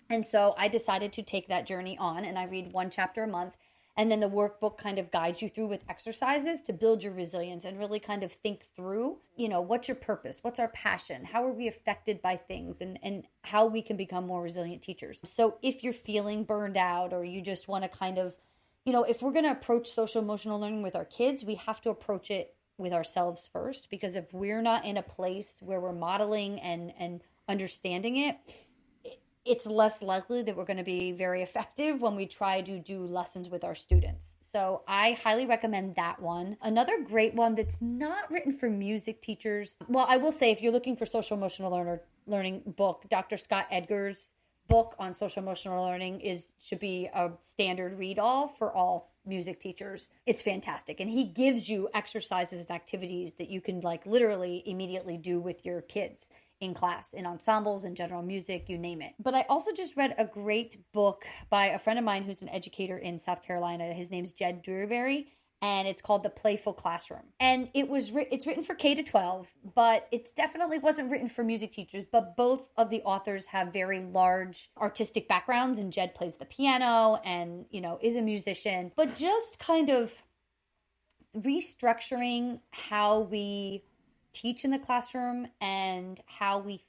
And so I decided to take that journey on, and I read one chapter a month. And then the workbook kind of guides you through with exercises to build your resilience and really kind of think through, you know, what's your purpose? What's our passion? How are we affected by things, and how we can become more resilient teachers? So if you're feeling burned out, or you just want to kind of, you know, if we're going to approach social emotional learning with our kids, we have to approach it with ourselves first, because if we're not in a place where we're modeling and understanding it, it's less likely that we're going to be very effective when we try to do lessons with our students. So I highly recommend that one. Another great one that's not written for music teachers. Well, I will say if you're looking for social emotional learning book, Dr. Scott Edgar's book on social emotional learning should be a standard read all for all music teachers. It's fantastic. And he gives you exercises and activities that you can like literally immediately do with your kids in class, in ensembles, in general music, you name it. But I also just read a great book by a friend of mine who's an educator in South Carolina. His name's Jed Druryberry, and it's called The Playful Classroom. And it's written for K to 12, but it's definitely wasn't written for music teachers. But both of the authors have very large artistic backgrounds, and Jed plays the piano and, is a musician. But just kind of restructuring how we teach in the classroom and how we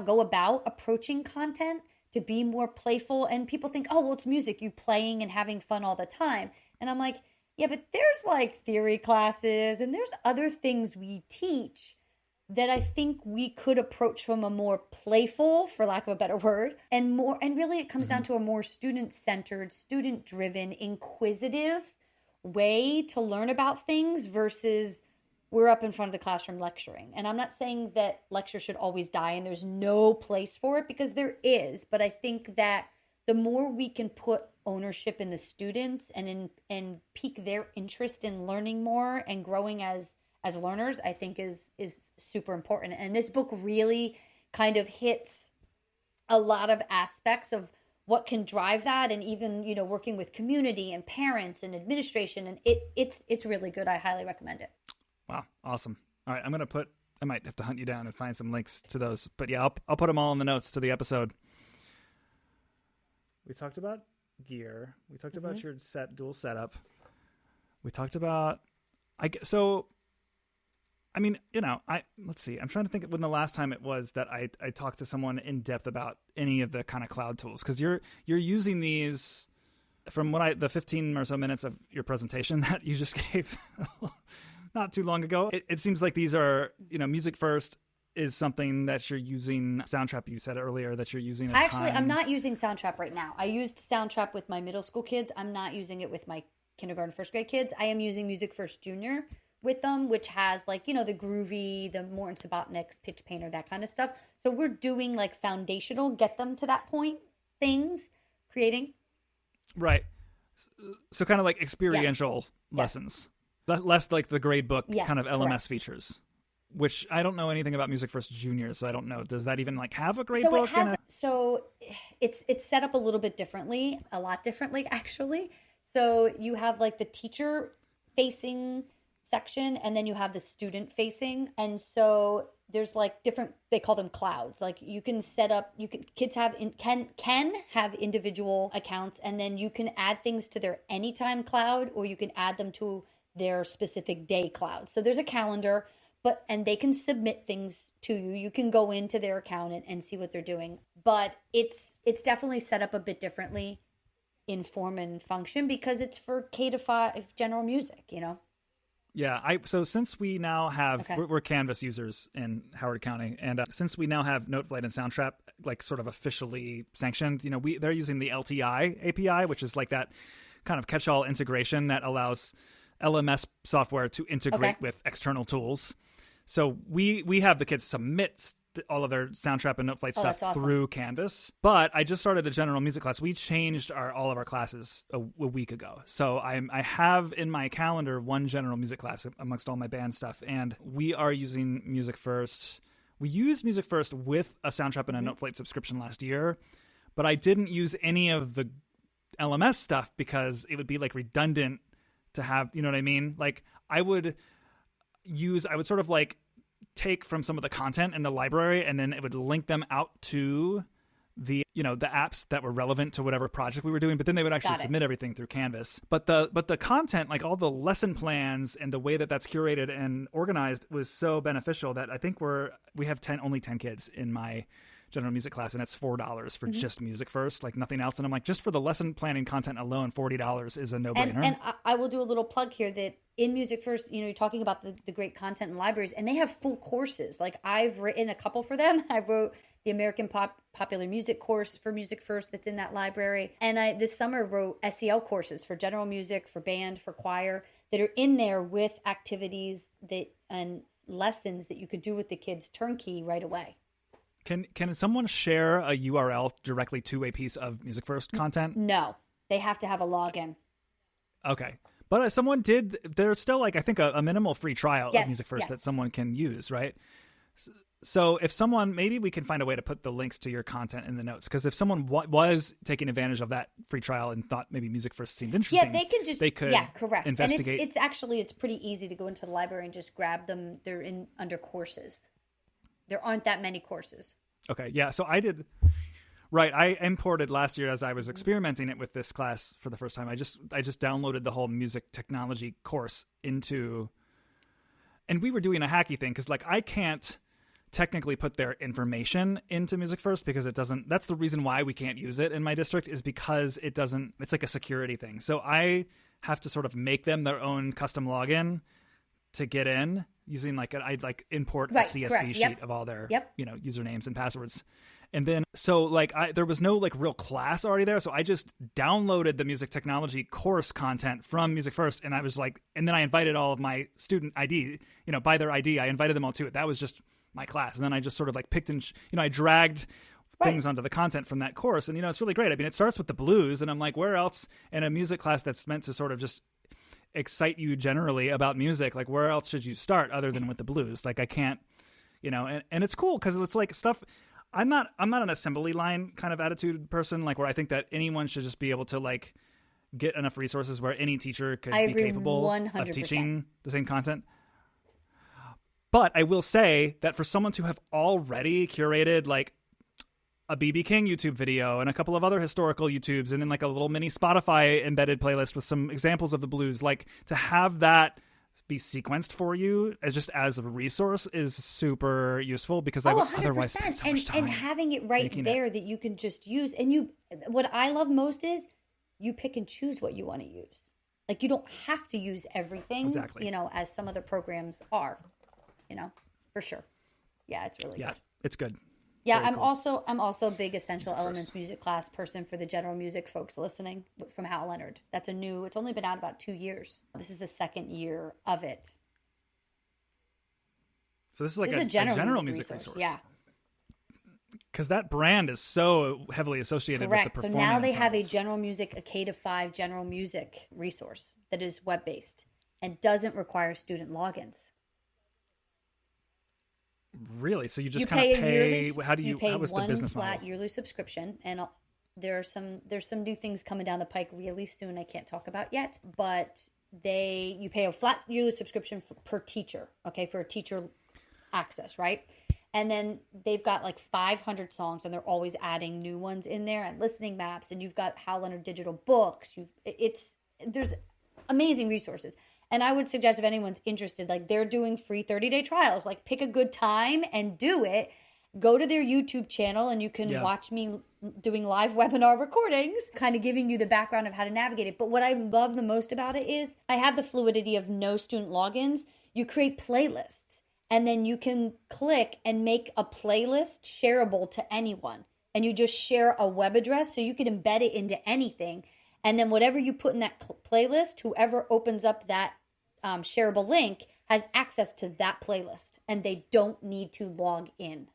go about approaching content to be more playful. And people think, oh, well, it's music, you playing and having fun all the time. And I'm like, yeah, but there's like theory classes and there's other things we teach that I think we could approach from a more playful, for lack of a better word, and really it comes down to a more student-centered, student-driven, inquisitive way to learn about things versus we're up in front of the classroom lecturing. And I'm not saying that lecture should always die and there's no place for it, because there is. But I think that the more we can put ownership in the students and pique their interest in learning more and growing as learners, I think is super important. And this book really kind of hits a lot of aspects of what can drive that, and even, working with community and parents and administration. And it's really good. I highly recommend it. Wow. Awesome. All right. I might have to hunt you down and find some links to those, but yeah, I'll put them all in the notes to the episode. We talked about gear. We talked about your dual setup. We talked about, let's see. I'm trying to think when the last time it was that I talked to someone in depth about any of the kind of cloud tools. Cause you're using these from the 15 or so minutes of your presentation that you just gave not too long ago. It seems like these are, MusicFirst is something that you're using. Soundtrap, you said earlier that you're using. Actually, I'm not using Soundtrap right now. I used Soundtrap with my middle school kids. I'm not using it with my kindergarten, first grade kids. I am using MusicFirst Junior with them, which has the groovy, the Morton Subotnick's, Pitch Painter, that kind of stuff. So we're doing foundational, get them to that point things, creating. Right. So kind of experiential lessons. Less like the grade book kind of LMS correct. Features, which I don't know anything about MusicFirst Junior, so I don't know. Does that even have a grade book? So it's set up a little bit differently, a lot differently actually. So you have the teacher facing section, and then you have the student facing, and so there's different. They call them clouds. You can set up. Kids can have individual accounts, and then you can add things to their anytime cloud, or you can add them to their specific day cloud. So there's a calendar, and they can submit things to you. You can go into their account and see what they're doing. But it's definitely set up a bit differently in form and function because it's for K to 5 general music, Yeah, so since we now have, we're Canvas users in Howard County, and since we now have Noteflight and Soundtrap sort of officially sanctioned, they're using the LTI API, which is that kind of catch-all integration that allows LMS software to integrate with external tools. So we have the kids submit all of their Soundtrap and Noteflight stuff through Canvas. But I just started a general music class. We changed all of our classes a week ago. So I have in my calendar one general music class amongst all my band stuff, and we are using MusicFirst. We used MusicFirst with a Soundtrap and a Noteflight subscription last year, but I didn't use any of the LMS stuff because it would be redundant to have, you know what I mean? I would sort of take from some of the content in the library, and then it would link them out to the apps that were relevant to whatever project we were doing, but then they would actually submit everything through Canvas. But the content, all the lesson plans and the way that that's curated and organized was so beneficial that I think we have only 10 kids in my general music class, and it's $4 for just MusicFirst, like nothing else. And I'm like, just for the lesson planning content alone, $40 is a no-brainer. And I will do a little plug here that in MusicFirst, you're talking about the great content in libraries, and they have full courses. Like I've written a couple for them. I wrote the American Popular Music course for MusicFirst that's in that library. And I this summer wrote SEL courses for general music, for band, for choir that are in there with activities and lessons that you could do with the kids turnkey right away. Can someone share a URL directly to a piece of MusicFirst content? No, they have to have a login. Okay. But someone did, there's still like, I think a minimal free trial of MusicFirst that someone can use, right? So if someone, maybe we can find a way to put the links to your content in the notes. Because if someone was taking advantage of that free trial and thought maybe MusicFirst seemed interesting, they could correct. investigate. And it's pretty easy to go into the library and just grab them. They're under courses. There aren't that many courses. Okay, yeah. So I did. Right, I imported last year as I was experimenting it with this class for the first time. I just downloaded the whole music technology course into, and we were doing a hacky thing because like I can't technically put their information into MusicFirst because it doesn't. That's the reason why we can't use it in my district is because it doesn't. It's like a security thing. So I have to sort of make them their own custom login to get in using like I'd like import a CSV sheet of all their usernames and passwords. And then, so like there was no like real class already there. So I just downloaded the music technology course content from MusicFirst. And I was like, and then I invited all of my student ID, by their ID, I invited them all to it. That was just my class. And then I just sort of like picked and, I dragged things onto the content from that course. And, it's really great. I mean, it starts with the blues and I'm like, where else in a music class that's meant to sort of just excite you generally about music? Like where else should you start other than with the blues? Like I can't, and it's cool because it's like stuff. I'm not an assembly line kind of attitude person, like where I think that anyone should just be able to like get enough resources where any teacher could be capable 100%. of teaching the same content. But I will say that for someone to have already curated like a BB King YouTube video and a couple of other historical YouTubes and then like a little mini Spotify embedded playlist with some examples of the blues, like to have that be sequenced for you as a resource is super useful because I would otherwise spend so much time and having it there that you can just use. And what I love most is you pick and choose what you want to use. Like you don't have to use everything, as some other programs are, for sure. Yeah, it's really good. It's good. Yeah, I'm also a big Essential Elements music class person for the general music folks listening from Hal Leonard. It's only been out about 2 years. This is the second year of it. So this is like a general music resource. Yeah. Because that brand is so heavily associated with the performance. So now they have a general music, a K-5 general music resource that is web-based and doesn't require student logins. Really? So you just kind of pay? How was the business model? You pay one flat yearly subscription, and there's some new things coming down the pike really soon. I can't talk about yet, but you pay a flat yearly subscription per teacher. Okay, for a teacher access, right? And then they've got like 500 songs, and they're always adding new ones in there and listening maps. And you've got Hal Leonard digital books. There's amazing resources. And I would suggest if anyone's interested, like they're doing free 30-day trials, like pick a good time and do it. Go to their YouTube channel and you can watch me doing live webinar recordings, kind of giving you the background of how to navigate it. But what I love the most about it is I have the fluidity of no student logins. You create playlists and then you can click and make a playlist shareable to anyone. And you just share a web address so you can embed it into anything. And then whatever you put in that playlist, whoever opens up that shareable link has access to that playlist, and they don't need to log in.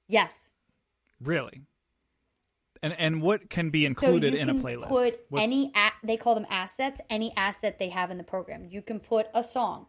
Yes. Really? And what can be included in a playlist? Put they call them assets, any asset they have in the program. You can put a song.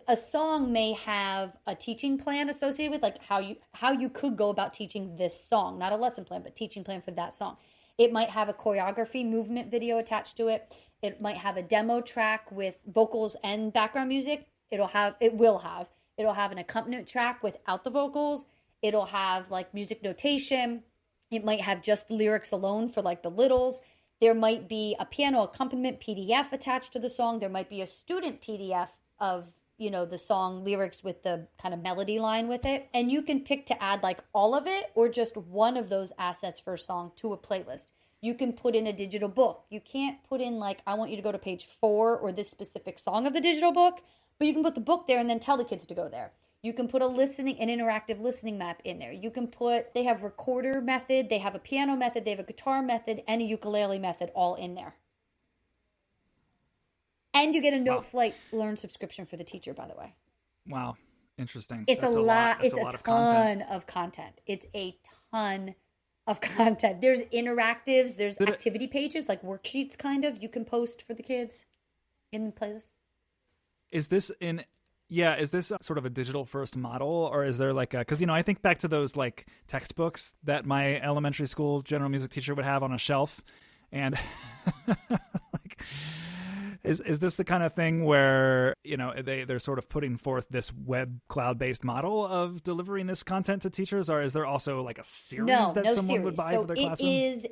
A song may have a teaching plan associated with, like how you could go about teaching this song, not a lesson plan, but teaching plan for that song. It might have a choreography movement video attached to it. It might have a demo track with vocals and background music. It'll have an accompaniment track without the vocals. It'll have like music notation. It might have just lyrics alone for like the littles. There might be a piano accompaniment PDF attached to the song. There might be a student PDF of, the song lyrics with the kind of melody line with it. And you can pick to add like all of it or just one of those assets for a song to a playlist. You can put in a digital book. You can't put in like, I want you to go to page 4 or this specific song of the digital book, but you can put the book there and then tell the kids to go there. You can put an interactive listening map in there. You can they have recorder method, they have a piano method, they have a guitar method, and a ukulele method all in there. And you get a Note Flight Learn subscription for the teacher, by the way. Wow. Interesting. It's That's a lot. It's a ton of content. It's a ton of content. There's interactives. There's activity pages, like worksheets kind of, you can post for the kids in the playlist. Is this sort of a digital first model, or is there like because I think back to those like textbooks that my elementary school general music teacher would have on a shelf, and like is this the kind of thing where they're sort of putting forth this web cloud-based model of delivering this content to teachers, or is there also like a series someone would buy for their classroom?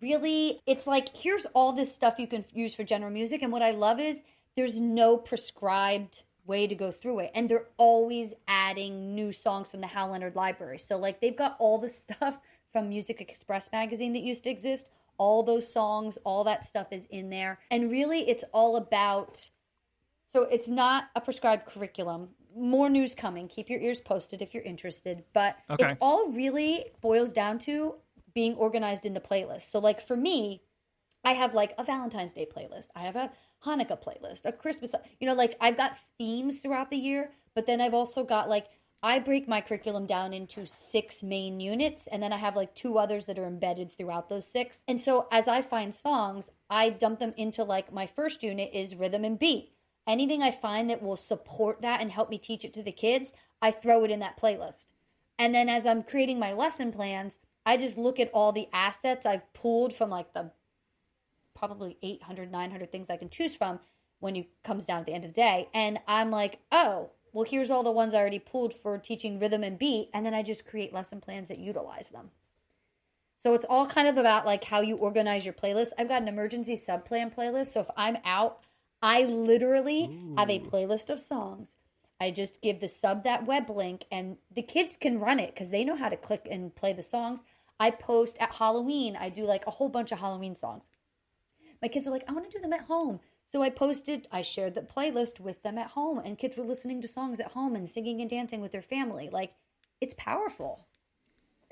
It's like, here's all this stuff you can use for general music, and what I love is there's no prescribed way to go through it. And they're always adding new songs from the Hal Leonard library. So like they've got all the stuff from Music Express magazine that used to exist. All those songs, all that stuff is in there. And really it's all about, so it's not a prescribed curriculum. More news coming. Keep your ears posted if you're interested. But It's all really boils down to being organized in the playlist. So like for me, I have like a Valentine's Day playlist. I have a Hanukkah playlist, a Christmas, like I've got themes throughout the year, but then I've also got like, I break my curriculum down into 6 main units, and then I have like 2 others that are embedded throughout those 6. And so as I find songs, I dump them into like my first unit is rhythm and beat. Anything I find that will support that and help me teach it to the kids, I throw it in that playlist. And then as I'm creating my lesson plans, I just look at all the assets I've pulled from like the probably 800, 900 things I can choose from when it comes down at the end of the day. And I'm like, oh, well, here's all the ones I already pulled for teaching rhythm and beat. And then I just create lesson plans that utilize them. So it's all kind of about like how you organize your playlist. I've got an emergency subplan playlist. So if I'm out, I literally have a playlist of songs. I just give the sub that web link and the kids can run it because they know how to click and play the songs. I post at Halloween. I do like a whole bunch of Halloween songs. My kids were like, I want to do them at home. So I shared the playlist with them at home, and kids were listening to songs at home and singing and dancing with their family. Like, it's powerful.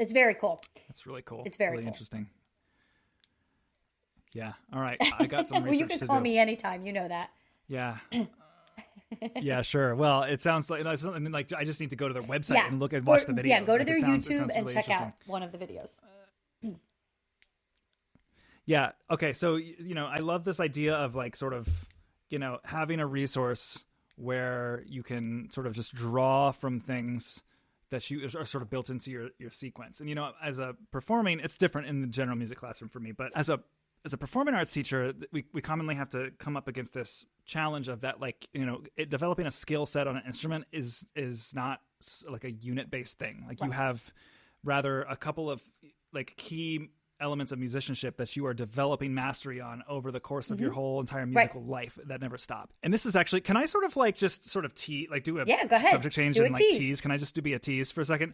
It's very cool. That's really cool. It's very really cool. Interesting. Yeah. All right. I got some research well, you can call me anytime. You know that. Yeah. Yeah, sure. Well, it sounds like I just need to go to their website and watch the video. Yeah, go to their YouTube and really check out one of the videos. Yeah. Okay. So, I love this idea of like sort of, having a resource where you can sort of just draw from things that are sort of built into your sequence. And, as a performing, it's different in the general music classroom for me, but as a performing arts teacher, we commonly have to come up against this challenge of that, like, developing a skill set on an instrument is not like a unit-based thing. Like you have rather a couple of like key elements of musicianship that you are developing mastery on over the course of your whole entire musical life that never stop. And this is actually, can I sort of like just sort of do a go ahead. subject change do and like tease. tease? Can I just be a tease for a second?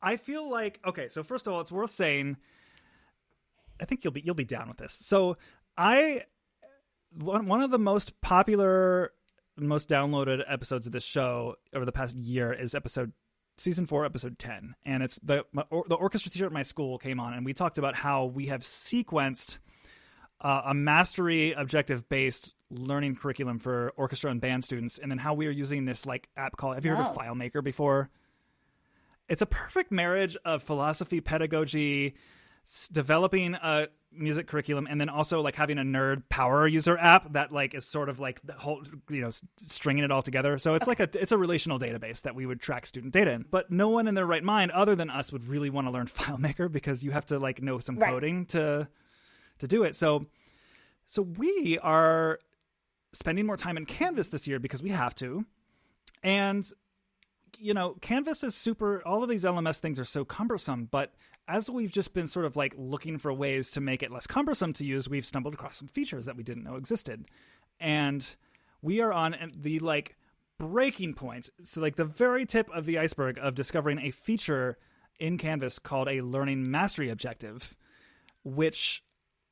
I feel like, okay, so first of all, it's worth saying, I think you'll be down with this. So one of the most popular, most downloaded episodes of this show over the past year is Season 4, Episode 10. And it's the orchestra teacher at my school came on, and we talked about how we have sequenced a mastery objective-based learning curriculum for orchestra and band students, and then how we are using this like app called, have you heard of FileMaker before? It's a perfect marriage of philosophy, pedagogy, developing a music curriculum, and then also like having a nerd power user app that like is sort of like the whole, stringing it all together. So it's it's a relational database that we would track student data in. But no one in their right mind other than us would really want to learn FileMaker because you have to like know some coding to do it. So we are spending more time in Canvas this year because we have to. And Canvas is all of these LMS things are so cumbersome, but as we've just been sort of like looking for ways to make it less cumbersome to use, we've stumbled across some features that we didn't know existed. And we are on the like breaking point, so like the very tip of the iceberg of discovering a feature in Canvas called a learning mastery objective, which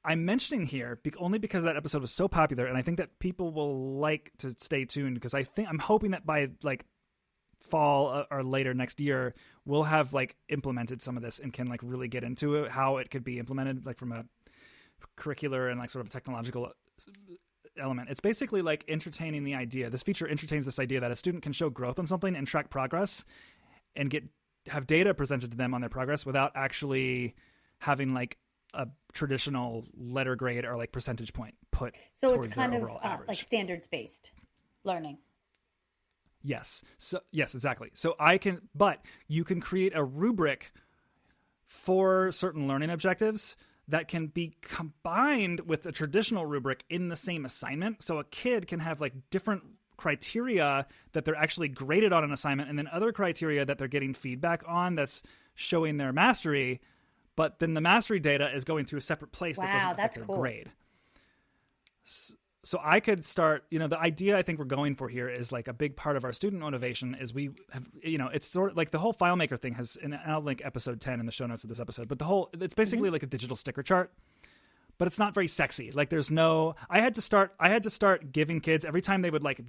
I'm mentioning here only because that episode was so popular, and I think that people will like to stay tuned, because I'm hoping that by like fall or later next year we'll have like implemented some of this and can like really get into it, how it could be implemented like from a curricular and like sort of technological element. It's basically like entertaining the idea. This feature entertains this idea that a student can show growth on something and track progress and have data presented to them on their progress without actually having like a traditional letter grade or like percentage point put. So towards it's kind their of overall average. like standards based learning. Yes. So yes, exactly. So but you can create a rubric for certain learning objectives that can be combined with a traditional rubric in the same assignment. So a kid can have like different criteria that they're actually graded on an assignment, and then other criteria that they're getting feedback on that's showing their mastery. But then the mastery data is going to a separate place that doesn't affect their grade. So I could start, the idea I think we're going for here is like a big part of our student motivation is we have, it's sort of like the whole FileMaker thing has, and I'll link episode 10 in the show notes of this episode, but it's basically like a digital sticker chart, but it's not very sexy. Like I had to start giving kids every time they would like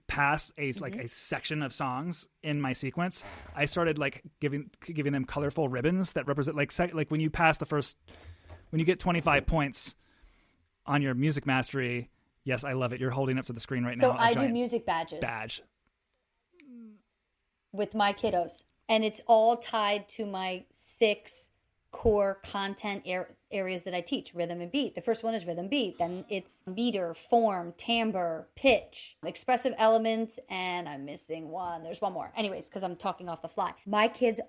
pass a section of songs in my sequence. I started like giving them colorful ribbons that represent like when you pass when you get 25 points on your music mastery. Yes, I love it. You're holding up to the screen right now. So I do music badges. With my kiddos. And it's all tied to my 6 core content areas that I teach. Rhythm and beat. The first one is rhythm beat. Then it's meter, form, timbre, pitch, expressive elements, and I'm missing one. There's one more. Anyways, because I'm talking off the fly. My kids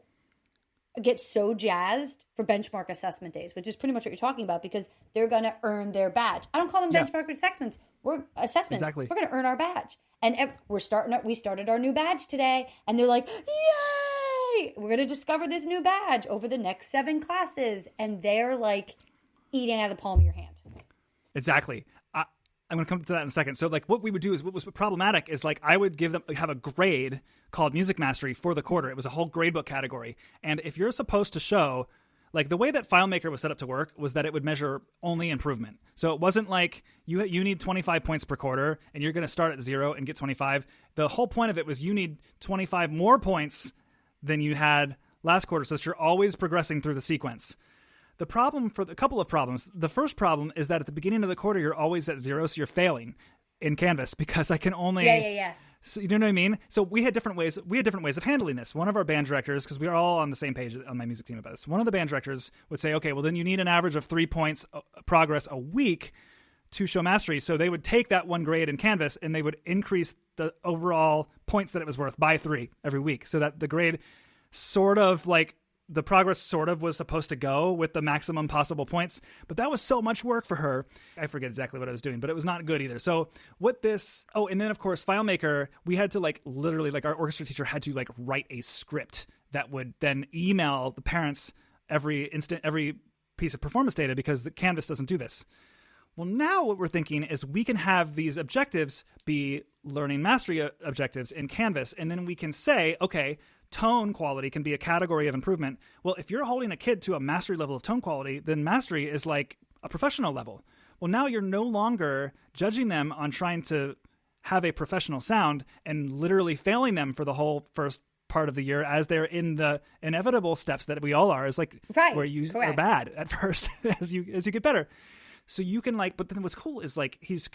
get so jazzed for benchmark assessment days, which is pretty much what you're talking about, because they're going to earn their badge. I don't call them benchmark assessments. Exactly. We're going to earn our badge. And we started our new badge today, and they're like, yay! We're going to discover this new badge over the next 7 classes. And they're like eating out of the palm of your hand. Exactly. I'm going to come to that in a second. So like what we would do is what was problematic is like I would have a grade called Music Mastery for the quarter. It was a whole gradebook category. And if you're supposed to show, like the way that FileMaker was set up to work was that it would measure only improvement. So it wasn't like you need 25 points per quarter and you're going to start at 0 and get 25. The whole point of it was you need 25 more points than you had last quarter, so that you're always progressing through the sequence. The problem for a couple of problems. The first problem is that at the beginning of the quarter, you're always at 0, so you're failing in Canvas because I can only... Yeah. So, you know what I mean? So we had different ways of handling this. One of our band directors, because we are all on the same page on my music team about this, one of the band directors would say, okay, well then you need an average of 3 points progress a week to show mastery. So they would take that one grade in Canvas and they would increase the overall points that it was worth by 3 every week, so that the grade sort of like the progress sort of was supposed to go with the maximum possible points, but that was so much work for her. I forget exactly what I was doing, but it was not good either. So and then of course FileMaker, we had to like literally like our orchestra teacher had to like write a script that would then email the parents every piece of performance data, because the Canvas doesn't do this. Well, now what we're thinking is we can have these objectives be learning mastery objectives in Canvas, and then we can say, okay, tone quality can be a category of improvement. Well, if you're holding a kid to a mastery level of tone quality, then mastery is like a professional level. Well, now you're no longer judging them on trying to have a professional sound and literally failing them for the whole first part of the year as they're in the inevitable steps that we all are, is like where you are bad at first as you get better. So you can but then what's cool is like he's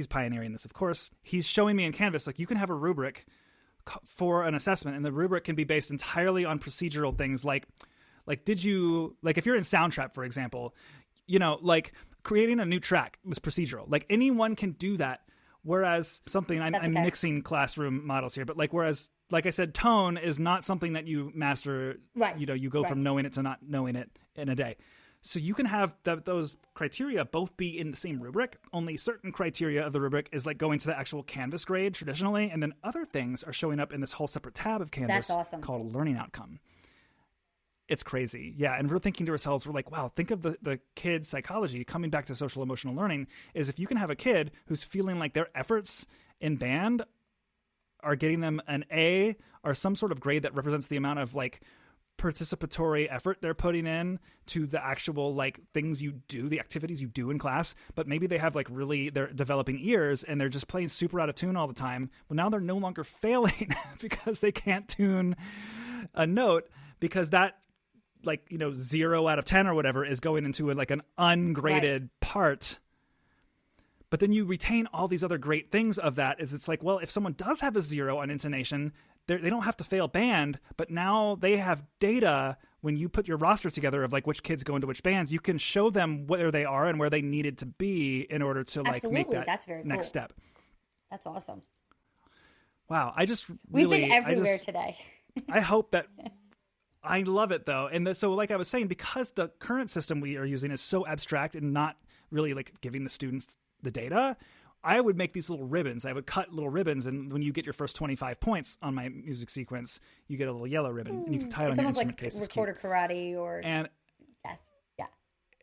pioneering this, of course. He's showing me in Canvas, like you can have a rubric for an assessment, and the rubric can be based entirely on procedural things like did you, like if you're in Soundtrap, for example, like creating a new track was procedural. Like anyone can do that. Whereas I'm mixing classroom models here, but whereas like I said, tone is not something that you master. Right. You go from knowing it to not knowing it in a day. So you can have those criteria both be in the same rubric, only certain criteria of the rubric is like going to the actual Canvas grade traditionally, and then other things are showing up in this whole separate tab of Canvas. That's awesome. Called a learning outcome. It's crazy. Yeah, and we're thinking to ourselves, we're like, wow, think of the kid's psychology, coming back to social emotional learning, is if you can have a kid who's feeling like their efforts in band are getting them an A or some sort of grade that represents the amount of like participatory effort they're putting in to the actual like things you do, the activities you do in class, but maybe they have like really, they're developing ears and they're just playing super out of tune all the time. Well, now they're no longer failing because they can't tune a note, because that like, you know, 0 out of 10 or whatever is going into like an ungraded part. But then you retain all these other great things of that. Is it's like, well, if someone does have a 0 on intonation, they don't have to fail band, but now they have data. When you put your roster together of like which kids go into which bands, you can show them where they are and where they needed to be in order to like make that That's very next cool. step. That's awesome. Wow. We've been everywhere today. I hope that I love it though. And so like I was saying, because the current system we are using is so abstract and not really like giving the students the data, I would make these little ribbons. I would cut little ribbons, and when you get your first 25 points on my music sequence, you get a little yellow ribbon, and you can tie it on your instrument case. It's almost like recorder karate or... And yes, yeah.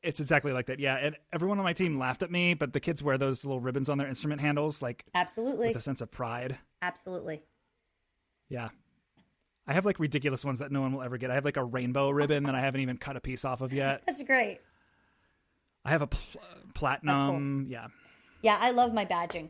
It's exactly like that, yeah. And everyone on my team laughed at me, but the kids wear those little ribbons on their instrument handles, like... Absolutely. With a sense of pride. Absolutely. Yeah. I have like ridiculous ones that no one will ever get. I have like a rainbow ribbon that I haven't even cut a piece off of yet. That's great. I have a platinum, cool. Yeah. Yeah, I love my badging.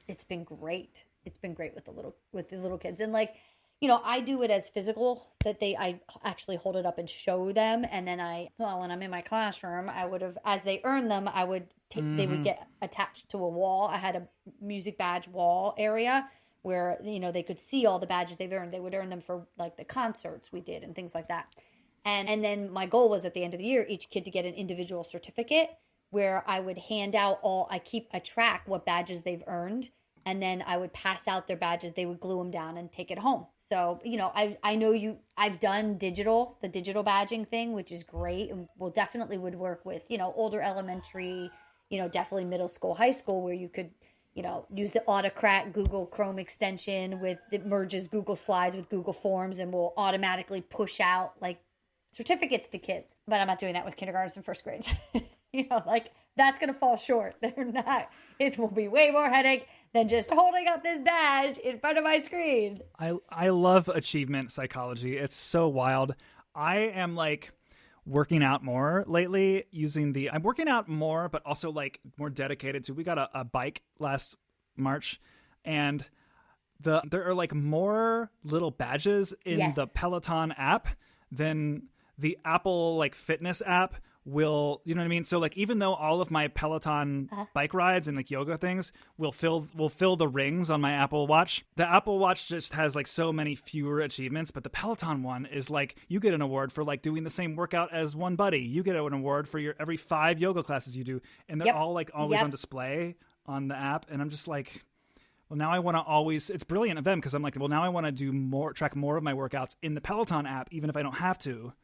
It's been great. It's been great with the little kids, and like, you know, I do it as physical, that I actually hold it up and show them, and then when I'm in my classroom, I would have, as they earn them, I would take, they would get attached to a wall. I had a music badge wall area where, you know, they could see all the badges they've earned. They would earn them for like the concerts we did and things like that. And then my goal was at the end of the year, each kid to get an individual certificate, where I would hand out I keep a track what badges they've earned, and then I would pass out their badges. They would glue them down and take it home. So, you know, I know I've done the digital badging thing, which is great, and definitely would work with, you know, older elementary, you know, definitely middle school, high school, where you could, you know, use the Autocrat Google Chrome extension that merges Google Slides with Google Forms and will automatically push out like certificates to kids. But I'm not doing that with kindergartens and first grades. You know, like, that's going to fall short. They're not. It will be way more headache than just holding up this badge in front of my screen. I love achievement psychology. It's so wild. I am like working out more lately I'm working out more, but also like more dedicated to, we got a bike last March, and there are like more little badges in the Peloton app than the Apple like fitness app will, you know what I mean? So like, even though all of my Peloton bike rides and like yoga things will fill the rings on my Apple Watch, the Apple Watch just has like so many fewer achievements, but the Peloton one is like, you get an award for like doing the same workout as one buddy. You get an award for your every 5 yoga classes you do, and they're all like always on display on the app. And I'm just like, well, now I want to always, it's brilliant of them, because I'm like, well, now I want to track more of my workouts in the Peloton app, even if I don't have to.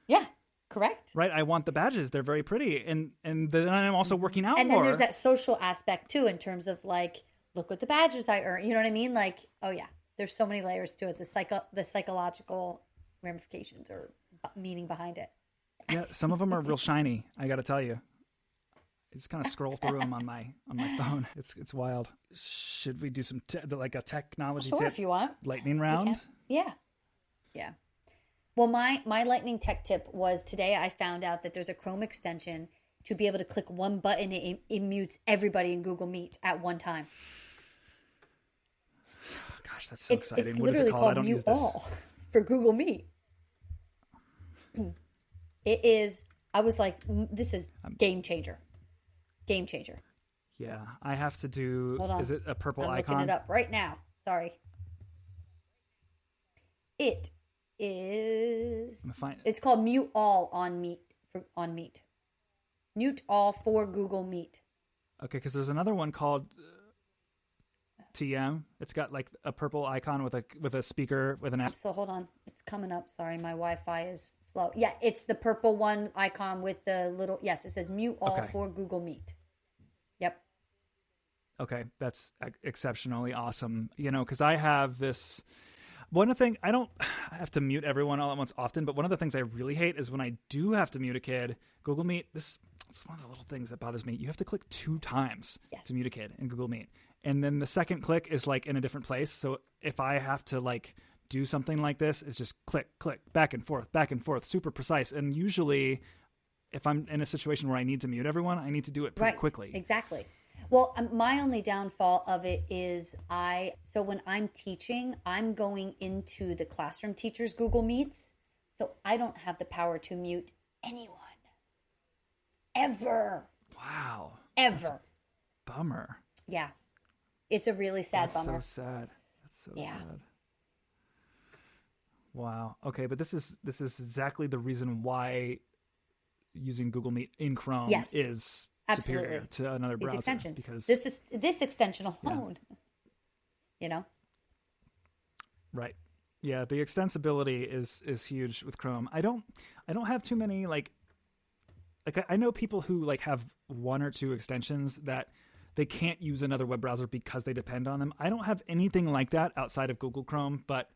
Yeah. Correct. Right. I want the badges. They're very pretty. And then I'm also working out more. And then there's that social aspect too, in terms of like, look what the badges I earn. You know what I mean? Like, oh yeah, there's so many layers to it. The psychological ramifications or meaning behind it. Yeah. Some of them are real shiny. I got to tell you. I just kind of scroll through them on my phone. It's wild. Should we do some like a technology tip? If you want. Lightning round? Yeah. Yeah. Well, my lightning tech tip was today I found out that there's a Chrome extension to be able to click one button and it mutes everybody in Google Meet at one time. Gosh, that's so exciting. It's what literally is it called? called Mute All for Google Meet. It is, I was like, this is game changer. Game changer. Yeah, I have to do, hold on. Is it a purple I'm icon? I'm looking it up right now. Sorry. It is, it's called Mute All on Meet. Mute All for Google Meet. Okay, because there's another one called TM. It's got like a purple icon with a speaker with an app. So hold on, it's coming up. Sorry, my Wi-Fi is slow. Yeah, it's the purple one icon with the little. Yes, it says Mute All for Google Meet. Yep. Okay, that's exceptionally awesome. You know, because I have this. One of the things, I don't have to mute everyone all at once often, but one of the things I really hate is when I do have to mute a kid. Google Meet, it's one of the little things that bothers me. You have to click 2 times to mute a kid in Google Meet. And then the second click is like in a different place. So if I have to like do something like this, it's just click, click, back and forth, super precise. And usually if I'm in a situation where I need to mute everyone, I need to do it pretty quickly. Exactly. Well, my only downfall of it is so when I'm teaching, I'm going into the classroom teachers' Google Meets. So I don't have the power to mute anyone. Ever. Wow. Ever. Bummer. Yeah. It's a really sad bummer. So sad. That's so sad. Wow. Okay, but this is exactly the reason why using Google Meet in Chrome is superior to another browser. These extensions. Because this extension alone. You know? Right. Yeah, the extensibility is huge with Chrome. I don't have too many like I know people who like have one or two extensions that they can't use another web browser because they depend on them. I don't have anything like that outside of Google Chrome, but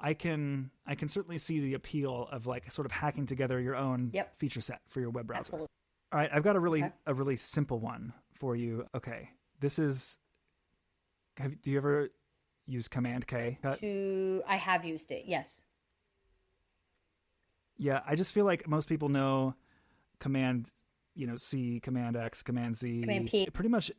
I can certainly see the appeal of like sort of hacking together your own feature set for your web browser. Absolutely. All right, I've got a really simple one for you. Okay, this is. Do you ever use Command+K? I have used it. Yes. Yeah, I just feel like most people know Command, C, Command X, Command Z, Command P. Pretty much,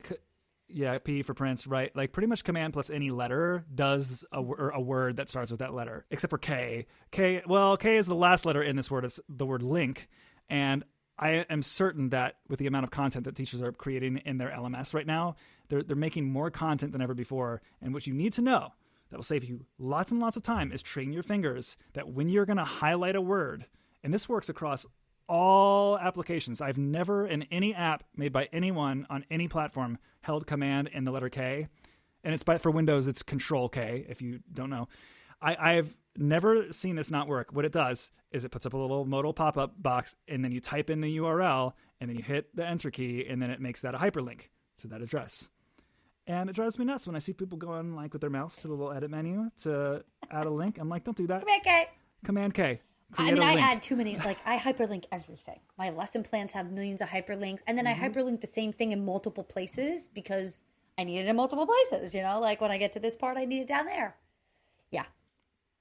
P for prince, right? Like pretty much Command plus any letter does a word that starts with that letter, except for K. K is the last letter in this word. It's the word link, and I am certain that with the amount of content that teachers are creating in their LMS right now, they're making more content than ever before. And what you need to know that will save you lots and lots of time is train your fingers that when you're going to highlight a word, and this works across all applications. I've never in any app made by anyone on any platform held Command and the letter K. And it's for Windows, it's Control+K, if you don't know. I've never seen this not work. What it does is it puts up a little modal pop-up box, and then you type in the URL, and then you hit the enter key, and then it makes that a hyperlink to that address. And it drives me nuts when I see people going like with their mouse to the little edit menu to add a link. I'm like, don't do that. Command+K. Command+K. I add too many, like I hyperlink everything. My lesson plans have millions of hyperlinks, and then I hyperlink the same thing in multiple places because I need it in multiple places, like when I get to this part, I need it down there. Yeah.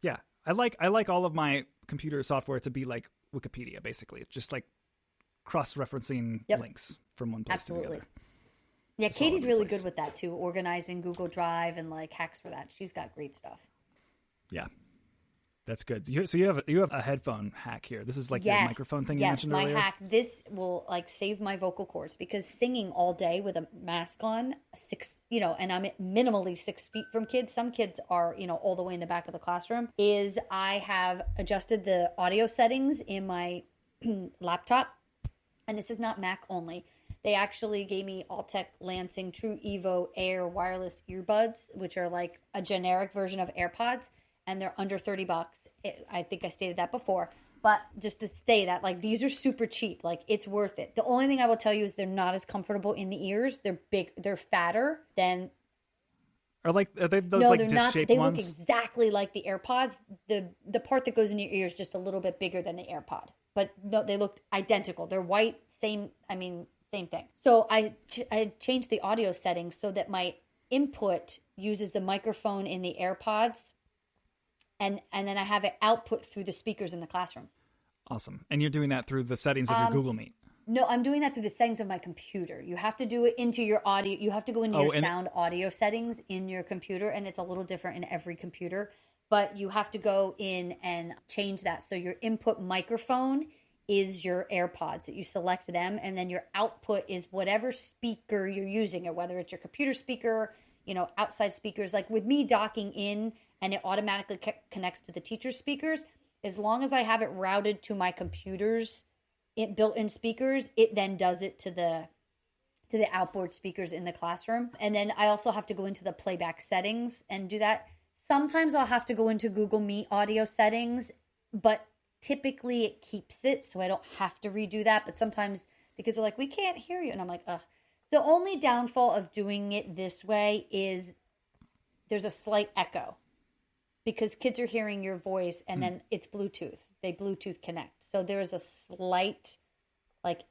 Yeah. I like all of my computer software to be like Wikipedia, basically. Just like cross-referencing links from one place to the other. Yeah, Katie's really good with that too, organizing Google Drive and like hacks for that. She's got great stuff. Yeah. That's good. So you have a headphone hack here. This is like your microphone thing you mentioned earlier? Yes, my hack. This will like save my vocal cords because singing all day with a mask on, and I'm minimally 6 feet from kids. Some kids are, all the way in the back of the classroom. I have adjusted the audio settings in my laptop, and this is not Mac only. They actually gave me Altec Lansing True Evo Air wireless earbuds, which are like a generic version of AirPods. And they're under $30. I think I stated that before. But just to say that, like, these are super cheap. Like, it's worth it. The only thing I will tell you is they're not as comfortable in the ears. They're big. They're fatter than... Are they those like disc-shaped ones? They look exactly like the AirPods. The part that goes in your ear is just a little bit bigger than the AirPod. But no, they look identical. They're white. Same thing. So I changed the audio settings so that my input uses the microphone in the AirPods. And then I have it output through the speakers in the classroom. Awesome. And you're doing that through the settings of your Google Meet? No, I'm doing that through the settings of my computer. You have to do it into your audio. You have to go into your sound audio settings in your computer, and it's a little different in every computer. But you have to go in and change that. So your input microphone is your AirPods, that you select them, and then your output is whatever speaker you're using, or whether it's your computer speaker, outside speakers. Like with me docking in, and it automatically connects to the teacher's speakers. As long as I have it routed to my computer's built-in speakers, it then does it to the outboard speakers in the classroom. And then I also have to go into the playback settings and do that. Sometimes I'll have to go into Google Meet audio settings, but typically it keeps it, so I don't have to redo that. But sometimes the kids are like, we can't hear you. And I'm like, ugh. The only downfall of doing it this way is there's a slight echo. Because kids are hearing your voice, and then it's Bluetooth. They Bluetooth connect. So there's a slight,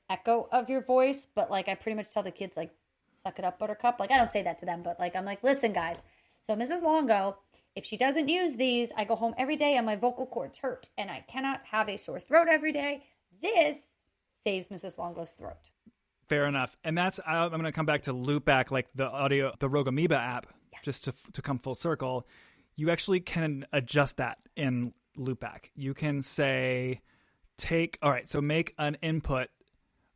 echo of your voice. But, I pretty much tell the kids, suck it up, buttercup. Like, I don't say that to them, but like, I'm like, listen, guys. So Mrs. Longo, if she doesn't use these, I go home every day and my vocal cords hurt and I cannot have a sore throat every day. This saves Mrs. Longo's throat. Fair enough. And that's, I'm going to come back to Loopback, like the Rogue Amoeba app, just to come full circle. You actually can adjust that in Loopback. You can say, make an input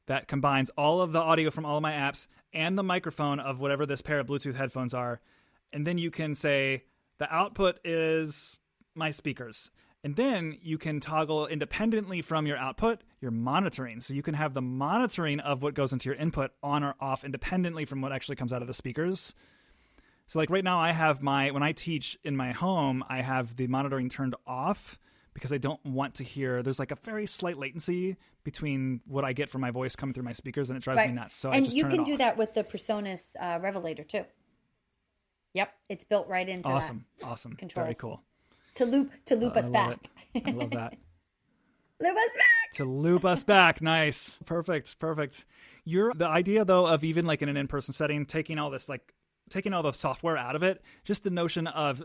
that combines all of the audio from all of my apps and the microphone of whatever this pair of Bluetooth headphones are. And then you can say, the output is my speakers. And then you can toggle independently from your output, your monitoring. So you can have the monitoring of what goes into your input on or off independently from what actually comes out of the speakers. So like right now I have when I teach in my home, I have the monitoring turned off because I don't want to hear, there's like a very slight latency between what I get from my voice coming through my speakers, and it drives me nuts. So I just turn it off. And you can do that with the Presonus Revelator too. Yep, it's built right into Awesome. controls. Very cool. To loop us back. I love that. Loop us back. To loop us back. Nice. Perfect. The idea though of even like in an in-person setting, taking all the software out of it, just the notion of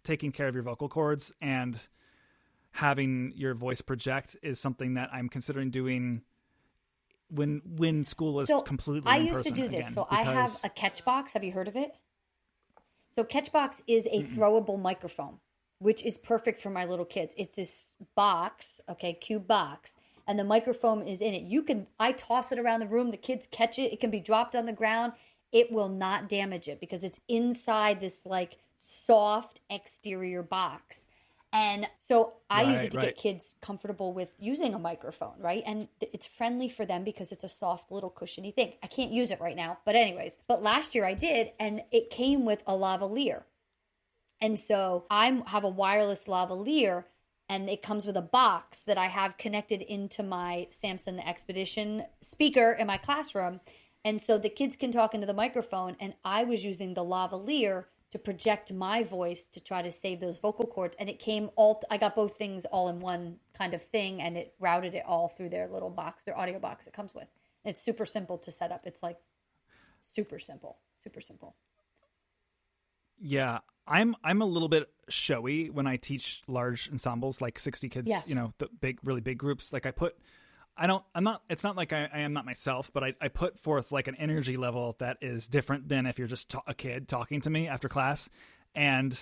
taking care of your vocal cords and having your voice project is something that I'm considering doing when school is completely in person. I used to do this. So I have a Catchbox. Have you heard of it? So Catchbox is a throwable microphone, which is perfect for my little kids. It's this box, cube box, and the microphone is in it. I toss it around the room. The kids catch it. It can be dropped on the ground. It will not damage it because it's inside this like soft exterior box. And so I use it to get kids comfortable with using a microphone, right? And it's friendly for them because it's a soft little cushiony thing. I can't use it right now, but but last year I did, and it came with a lavalier. And so I have a wireless lavalier, and it comes with a box that I have connected into my Samson Expedition speaker in my classroom. And so the kids can talk into the microphone, and I was using the lavalier to project my voice to try to save those vocal cords. And it came I got both things all in one kind of thing, and it routed it all through their little box, their audio box it comes with. And it's super simple to set up. It's like super simple. Yeah, I'm a little bit showy when I teach large ensembles, like 60 kids, the really big groups. Like it's not like I am not myself, but I put forth like an energy level that is different than if you're just a kid talking to me after class. And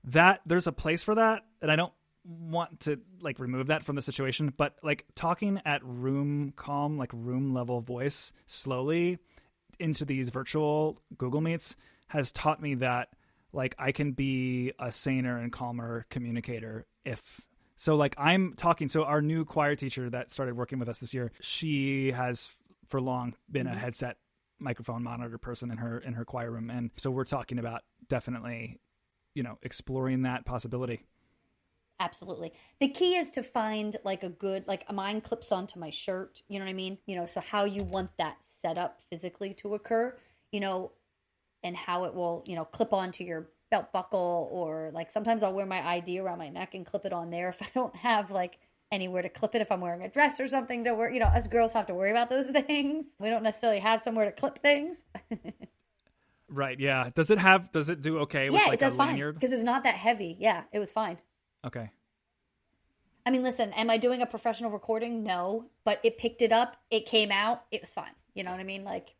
that there's a place for that. And I don't want to like remove that from the situation, but like talking at room calm, like room level voice slowly into these virtual Google Meets has taught me that like I can be a saner and calmer communicator So like I'm talking, so our new choir teacher that started working with us this year, she has for long been a headset microphone monitor person in her choir room. And so we're talking about definitely, exploring that possibility. Absolutely. The key is to find like a good, like mine clips onto my shirt, you know what I mean? So how you want that set up physically to occur, and how it will, clip onto your belt buckle, or like sometimes I'll wear my ID around my neck and clip it on there if I don't have like anywhere to clip it, if I'm wearing a dress or something to wear. Us girls have to worry about those things. We don't necessarily have somewhere to clip things. Right. Yeah. Does it do okay with like it does a fine lanyard? because it's not that heavy. Yeah, it was fine. Okay. I mean, listen, am I doing a professional recording? No, but it picked it up. It came out. It was fine. You know what I mean? Like,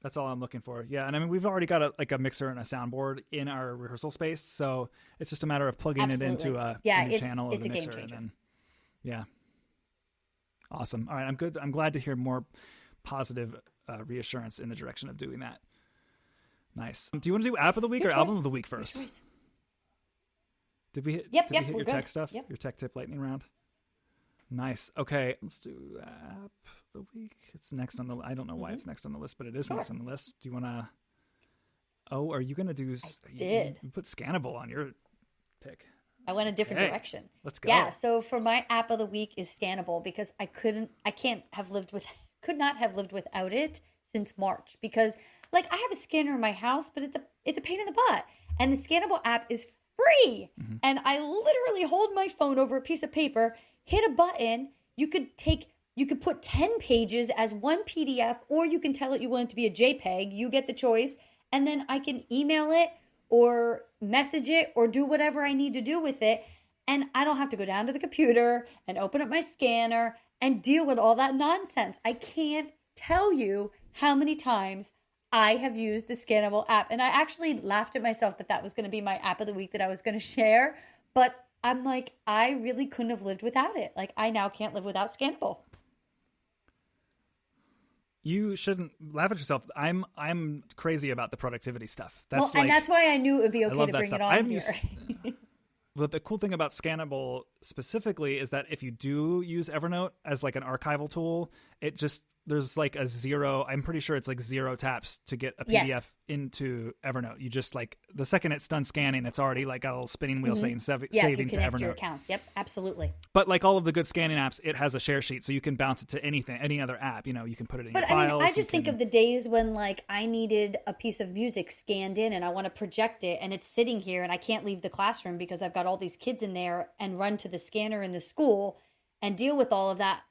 that's all I'm looking for. Yeah. And I mean, we've already got a mixer and a soundboard in our rehearsal space. So it's just a matter of plugging it into a channel of the mixer. And then, yeah. Awesome. All right. I'm good. I'm glad to hear more positive reassurance in the direction of doing that. Nice. Do you want to do app of the week or album of the week first? Did we hit your tech stuff? Yep. Your tech tip lightning round? Nice. Okay, let's do app of the week. It's next on the. I don't know why it's next on the list, but it is next on the list. Do you want to? Oh, are you going to do? You put Scannable on your pick. I went a different direction. Let's go. Yeah. So for my app of the week is Scannable because could not have lived without it since March, because like I have a scanner in my house, but it's a pain in the butt, and the Scannable app is free, and I literally hold my phone over a piece of paper, hit a button. You could take You could put 10 pages as one PDF, or you can tell it you want it to be a JPEG. You get the choice. And then I can email it or message it or do whatever I need to do with it. And I don't have to go down to the computer and open up my scanner and deal with all that nonsense. I can't tell you how many times I have used the Scannable app. And I actually laughed at myself that was going to be my app of the week that I was going to share. But I'm like, I really couldn't have lived without it. Like, I now can't live without Scannable. You shouldn't laugh at yourself. I'm crazy about the productivity stuff. And that's why I knew it would be okay to bring it on here. But the cool thing about Scannable specifically is that if you do use Evernote as like an archival tool, there's like a zero, I'm pretty sure it's like 0 taps to get a PDF into Evernote. You just like, the second it's done scanning, it's already like a little spinning wheel saying saving to Evernote. Your accounts. Yep, absolutely. But like all of the good scanning apps, it has a share sheet, so you can bounce it to any other app. You know, you can put it in your files. But I just think of the days when like I needed a piece of music scanned in and I want to project it and it's sitting here and I can't leave the classroom because I've got all these kids in there and run to the scanner in the school and deal with all of that.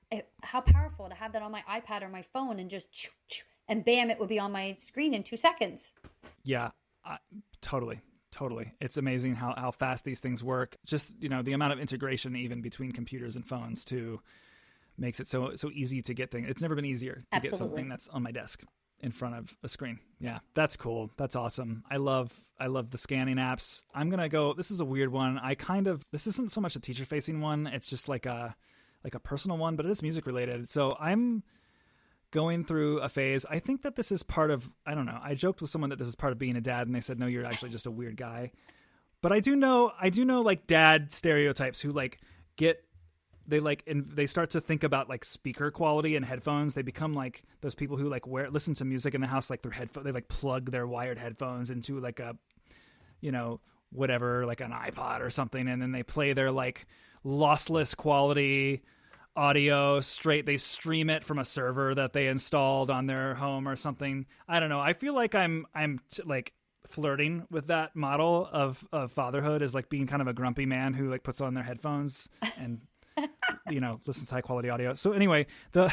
How powerful to have that on my iPad or my phone and just and bam, it would be on my screen in 2 seconds. Yeah, totally. It's amazing how fast these things work. Just, you know, the amount of integration even between computers and phones too makes it so easy to get things. It's never been easier to get something that's on my desk in front of a screen. Yeah, that's cool. That's awesome. I love the scanning apps. I'm going to go, this is a weird one. This isn't so much a teacher facing one. It's just like a personal one, but it is music related. So I'm going through a phase. I think that this is part of, I don't know. I joked with someone that this is part of being a dad, and they said, no, you're actually just a weird guy. But I do know like dad stereotypes who like they start to think about like speaker quality and headphones. They become like those people who like listen to music in the house, like their headphone, they like plug their wired headphones into like a, you know, whatever, like an iPod or something. And then they play their like lossless quality audio straight. They stream it from a server that they installed on their home or something. I don't know. I feel like I'm like flirting with that model of fatherhood, as like being kind of a grumpy man who like puts on their headphones and you know, listens to high quality audio. So anyway, the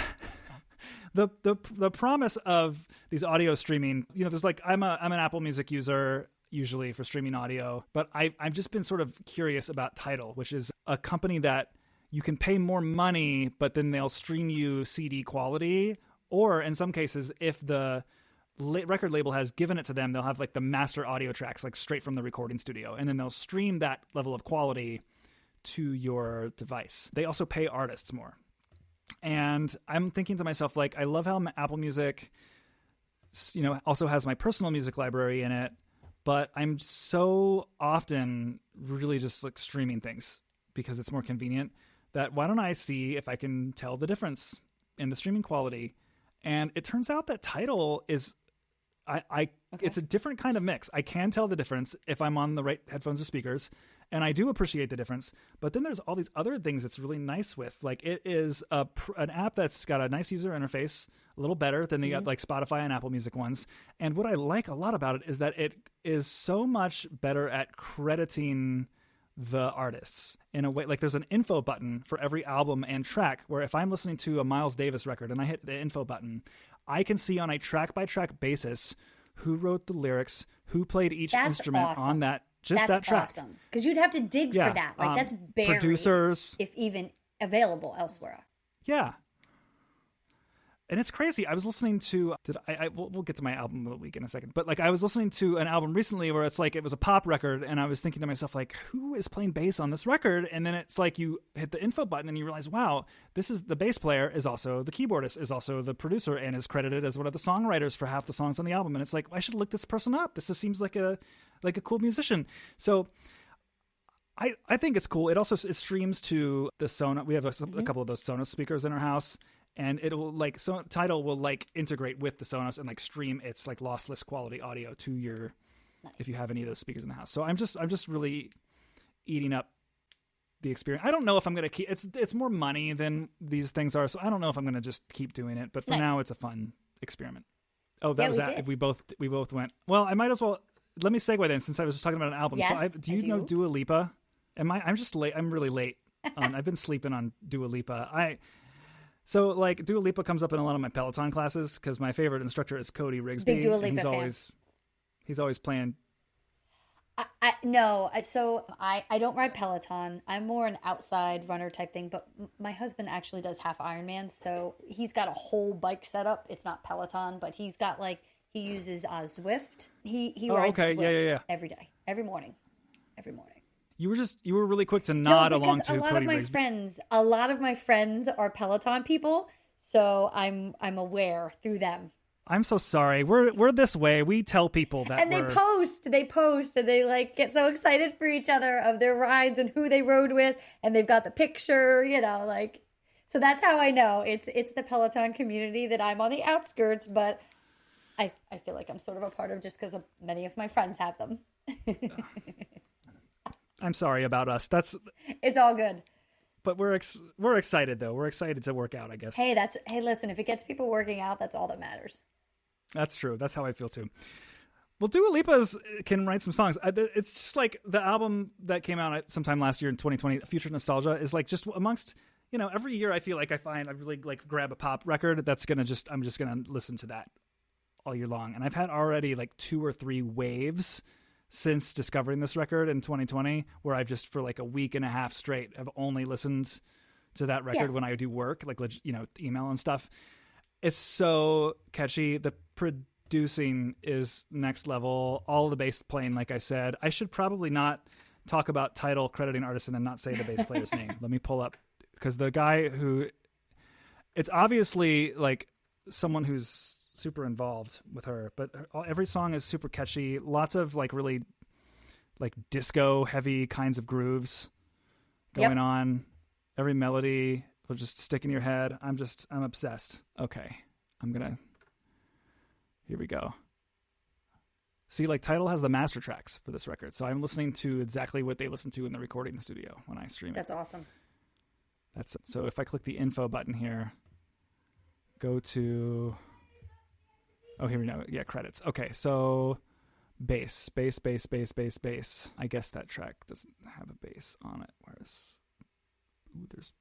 promise of these audio streaming, you know, there's like, I'm an Apple Music user usually for streaming audio, but I've just been sort of curious about Tidal, which is a company that you can pay more money, but then they'll stream you CD quality, or in some cases, if the record label has given it to them, they'll have like the master audio tracks, like straight from the recording studio, and then they'll stream that level of quality to your device. They also pay artists more. And I'm thinking to myself, like, I love how Apple Music, you know, also has my personal music library in it, but I'm so often really just like streaming things because it's more convenient, that why don't I see if I can tell the difference in the streaming quality? And it turns out that Tidal is, it's a different kind of mix. I can tell the difference if I'm on the right headphones or speakers, and I do appreciate the difference. But then there's all these other things it's really nice with. Like, it is an app that's got a nice user interface, a little better than the like Spotify and Apple Music ones. And what I like a lot about it is that it is so much better at crediting the artists in a way. Like, there's an info button for every album and track, where if I'm listening to a Miles Davis record and I hit the info button, I can see on a track by track basis who wrote the lyrics, who played each instrument on that, that track. That's awesome. Because you'd have to dig for that. Like, that's buried, producers, if even available elsewhere. Yeah. And it's crazy. I was listening to, we'll get to my album of the week in a second, but like, I was listening to an album recently where it's like, it was a pop record, and I was thinking to myself, like, who is playing bass on this record? And then it's like, you hit the info button and you realize, wow, this is the bass player is also the keyboardist, is also the producer, and is credited as one of the songwriters for half the songs on the album. And it's like, I should look this person up. This just seems like a cool musician. So I think it's cool. It streams to the Sonos. We have a couple of those Sonos speakers in our house. And it'll like, so Tidal will like integrate with the Sonos and like stream its like lossless quality audio to your, if you have any of those speakers in the house. So I'm just really eating up the experience. I don't know if I'm going to keep, it's more money than these things are. So I don't know if I'm going to just keep doing it, but for now it's a fun experiment. Oh, that was that. If we both went, well, I might as well, let me segue then, since I was just talking about an album. Yes, so do you know Dua Lipa? I'm just late. I'm really late. I've been sleeping on Dua Lipa. So, like, Dua Lipa comes up in a lot of my Peloton classes because my favorite instructor is Cody Rigsby. Big Dua Lipa fan. He's always playing. No, so I don't ride Peloton. I'm more an outside runner type thing, but my husband actually does half Ironman, so he's got a whole bike setup. It's not Peloton, but he's got he uses Zwift. He rides Zwift every day, every morning. You were really quick to nod along to Cody Rigsby. A lot of my friends are Peloton people, so I'm aware through them. I'm so sorry. We're this way. We tell people that. And they post, and they get so excited for each other of their rides and who they rode with, and they've got the picture, So that's how I know it's the Peloton community that I'm on the outskirts, but I feel like I'm sort of a part of just because many of my friends have them. I'm sorry about us. It's all good. But we're excited though. We're excited to work out, I guess. Hey, listen, if it gets people working out, that's all that matters. That's true. That's how I feel too. Well, Dua Lipa can write some songs. It's just like the album that came out sometime last year in 2020, Future Nostalgia, is like just amongst, every year I feel like I really grab a pop record that's I'm just gonna listen to that all year long. And I've had already 2 or 3 waves since discovering this record in 2020, where I've just for a week and a half straight have only listened to that record when I do work, email and stuff. It's so catchy. The producing is next level. All of the bass playing, like I said. I should probably not talk about title, crediting artist, and then not say the bass player's name. Let me pull up, because the guy it's obviously someone who's super involved with her, but every song is super catchy. Lots of really disco heavy kinds of grooves going on. Every melody will just stick in your head. I'm obsessed. Okay. Here we go. See, Tidal has the master tracks for this record, so I'm listening to exactly what they listen to in the recording studio when I stream it. That's awesome. That's it. So if I click the info button here, go to... Oh, here we go. Yeah, credits. Okay, so bass. I guess that track doesn't have a bass on it. Whereas, there's...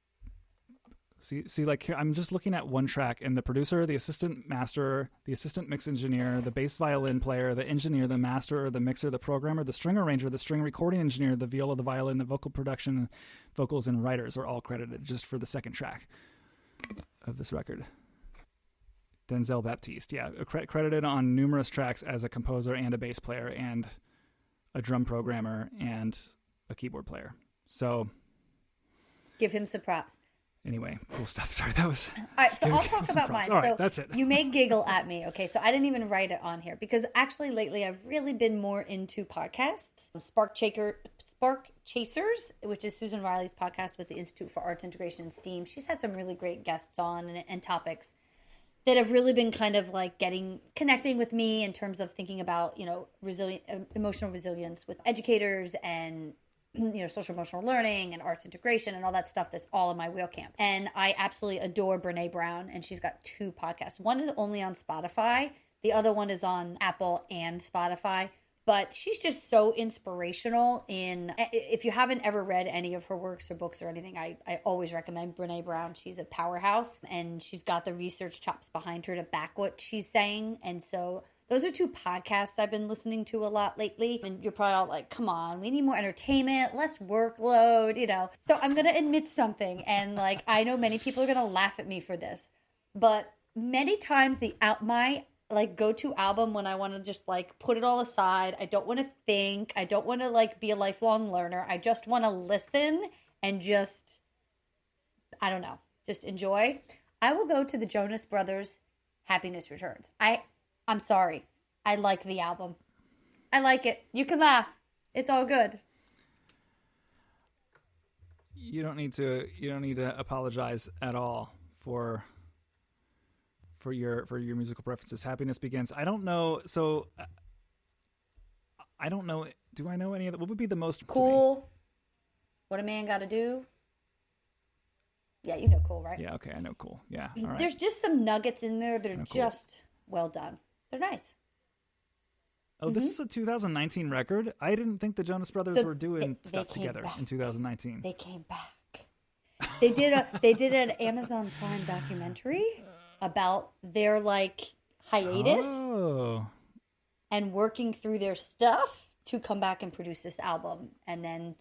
See, here, I'm just looking at one track, and the producer, the assistant master, the assistant mix engineer, the bass violin player, the engineer, the master, the mixer, the programmer, the string arranger, the string recording engineer, the viola, the violin, the vocal production, vocals, and writers are all credited just for the second track of this record. Denzel Baptiste, credited on numerous tracks as a composer and a bass player and a drum programmer and a keyboard player. So, give him some props. Anyway, cool stuff. Sorry, that was... All right, so I'll talk about mine. All right, that's it. You may giggle at me, okay? So I didn't even write it on here because actually lately I've really been more into podcasts. Spark Chasers, which is Susan Riley's podcast with the Institute for Arts Integration and STEAM. She's had some really great guests on and topics that have really been kind of connecting with me in terms of thinking about, emotional resilience with educators and social emotional learning and arts integration and all that stuff that's all in my wheel camp. And I absolutely adore Brene Brown, and she's got 2 podcasts. One is only on Spotify. The other one is on Apple and Spotify. But she's just so inspirational if you haven't ever read any of her works or books or anything, I always recommend Brene Brown. She's a powerhouse, and she's got the research chops behind her to back what she's saying. And so those are 2 podcasts I've been listening to a lot lately. And you're probably all like, come on, we need more entertainment, less workload, So I'm going to admit something. And I know many people are going to laugh at me for this. But many times my go-to album when I want to just put it all aside, I don't want to think, I don't want to be a lifelong learner. I just want to listen and just enjoy. I will go to the Jonas Brothers Happiness Returns. I'm sorry. I like the album. I like it. You can laugh. It's all good. You don't need to apologize at all for your musical preferences. Happiness Begins. I don't know. So I don't know. Do I know any of that? What would be the most Cool? What a Man Gotta Do. Yeah, you know Cool, right? Yeah, okay, I know Cool. Yeah, all right. There's just some nuggets in there that are just well done. They're nice. Oh, This is a 2019 record? I didn't think the Jonas Brothers were doing stuff together in 2019. They came back. They did an Amazon Prime documentary about their like hiatus and working through their stuff to come back and produce this album. And then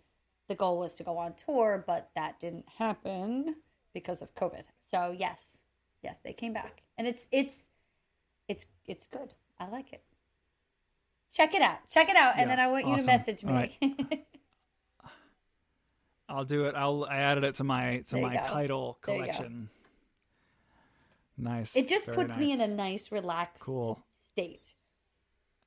the goal was to go on tour, but that didn't happen because of COVID. So yes, they came back, and it's good. I like it. Check it out, and then I want you to message me. Right. I'll do it. I added it to my title collection. Nice. It just puts me in a nice, relaxed state.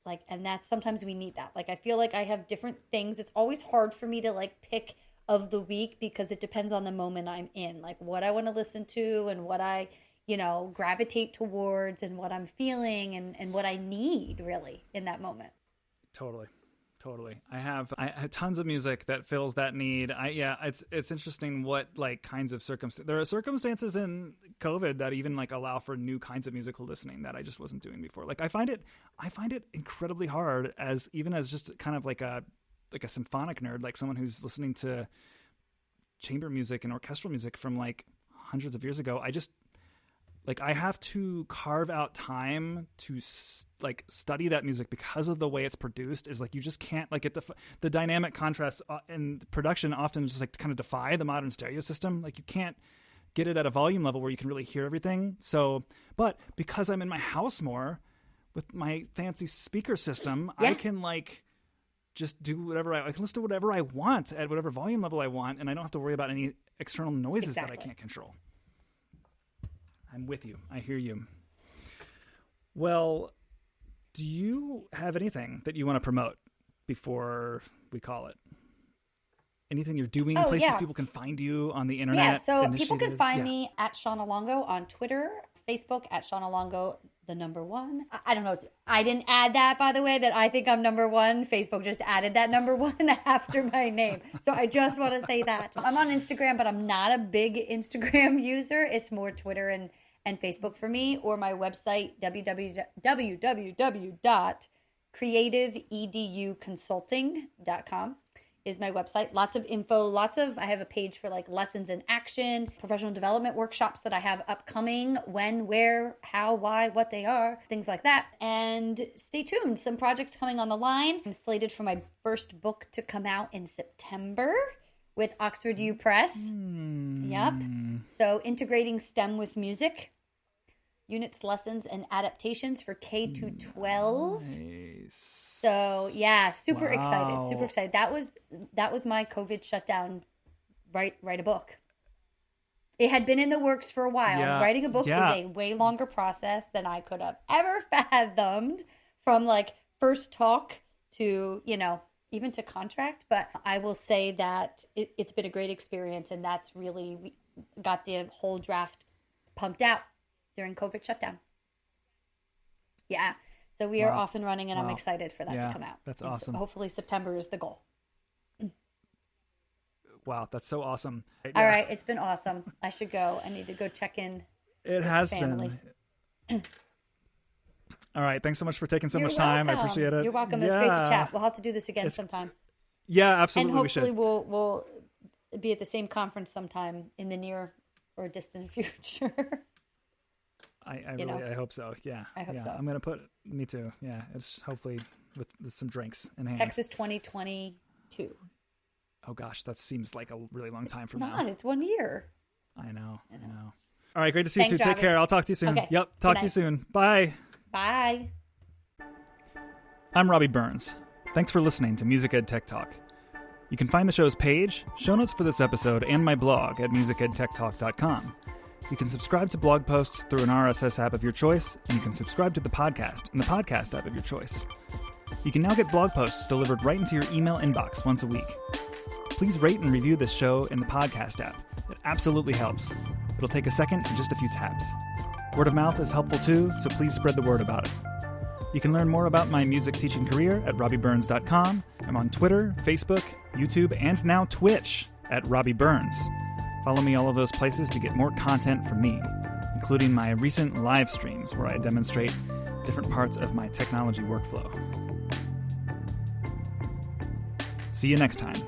Like, and that's sometimes we need that. Like, I feel like I have different things. It's always hard for me to like pick of the week because it depends on the moment I'm in, like what I want to listen to and what I, gravitate towards and what I'm feeling and what I need really in that moment. Totally. I have tons of music that fills that need. It's interesting what like kinds of circumstances. There are circumstances in COVID that even like allow for new kinds of musical listening that I just wasn't doing before. Like I find it incredibly hard as just kind of like a symphonic nerd, like someone who's listening to chamber music and orchestral music from like hundreds of years ago. I have to carve out time to study that music because of the way it's produced. Is like you just can't like the dynamic contrast in production often just like kind of defy the modern stereo system. Like you can't get it at a volume level where you can really hear everything. So, but because I'm in my house more with my fancy speaker system, I can like just do whatever I can listen to whatever I want at whatever volume level I want, and I don't have to worry about any external noises that I can't control. I'm with you. I hear you. Well, do you have anything that you want to promote before we call it? Anything you're doing, places people can find you on the internet? Yeah, so people can find me at Shawna Longo on Twitter, Facebook at Shawna Longo, the number one. I don't know. I didn't add that, by the way, that I think I'm number one. Facebook just added that number one after my name. So I just want to say that. I'm on Instagram, but I'm not a big Instagram user. It's more Twitter and Facebook for me, or my website, www.creativeeduconsulting.com is my website. Lots of info, I have a page for like lessons in action, professional development workshops that I have upcoming, when, where, how, why, what they are, things like that. And stay tuned. Some projects coming on the line. I'm slated for my first book to come out in September with Oxford U Press. Yep. So integrating STEM with music. Units, lessons, and adaptations for K to 12. Nice. So yeah, super excited. That was my COVID shutdown. Write a book. It had been in the works for a while. Yeah. Writing a book is a way longer process than I could have ever fathomed, from like first talk to even to contract. But I will say that it's been a great experience, and that's really we got the whole draft pumped out during COVID shutdown. Yeah. So we are off and running, and I'm excited for that to come out. That's awesome. So hopefully September is the goal. Wow, that's so awesome. All right, it's been awesome. I should go. I need to go check in. It has been. All right, thanks so much for taking so much time. Welcome. I appreciate it. You're welcome. It was great to chat. We'll have to do this again sometime. Yeah, absolutely. And hopefully we'll be at the same conference sometime in the near or distant future. I hope so. Yeah. I hope so. I'm going to me too. Yeah. It's hopefully with some drinks in hand. Texas 2022. Oh gosh, that seems like a really long time from now. It's 1 year. I know. All right. Great to see you too. Robby. Take care. I'll talk to you soon. Okay. Yep. Talk to you soon. Bye. Bye. I'm Robby Burns. Thanks for listening to Music Ed Tech Talk. You can find the show's page, show notes for this episode, and my blog at musicedtechtalk.com. You can subscribe to blog posts through an RSS app of your choice, and you can subscribe to the podcast in the podcast app of your choice. You can now get blog posts delivered right into your email inbox once a week. Please rate and review this show in the podcast app. It absolutely helps. It'll take a second and just a few taps. Word of mouth is helpful too, so please spread the word about it. You can learn more about my music teaching career at robbyburns.com. I'm on Twitter, Facebook, YouTube, and now Twitch at Robby Burns. Follow me all of those places to get more content from me, including my recent live streams where I demonstrate different parts of my technology workflow. See you next time.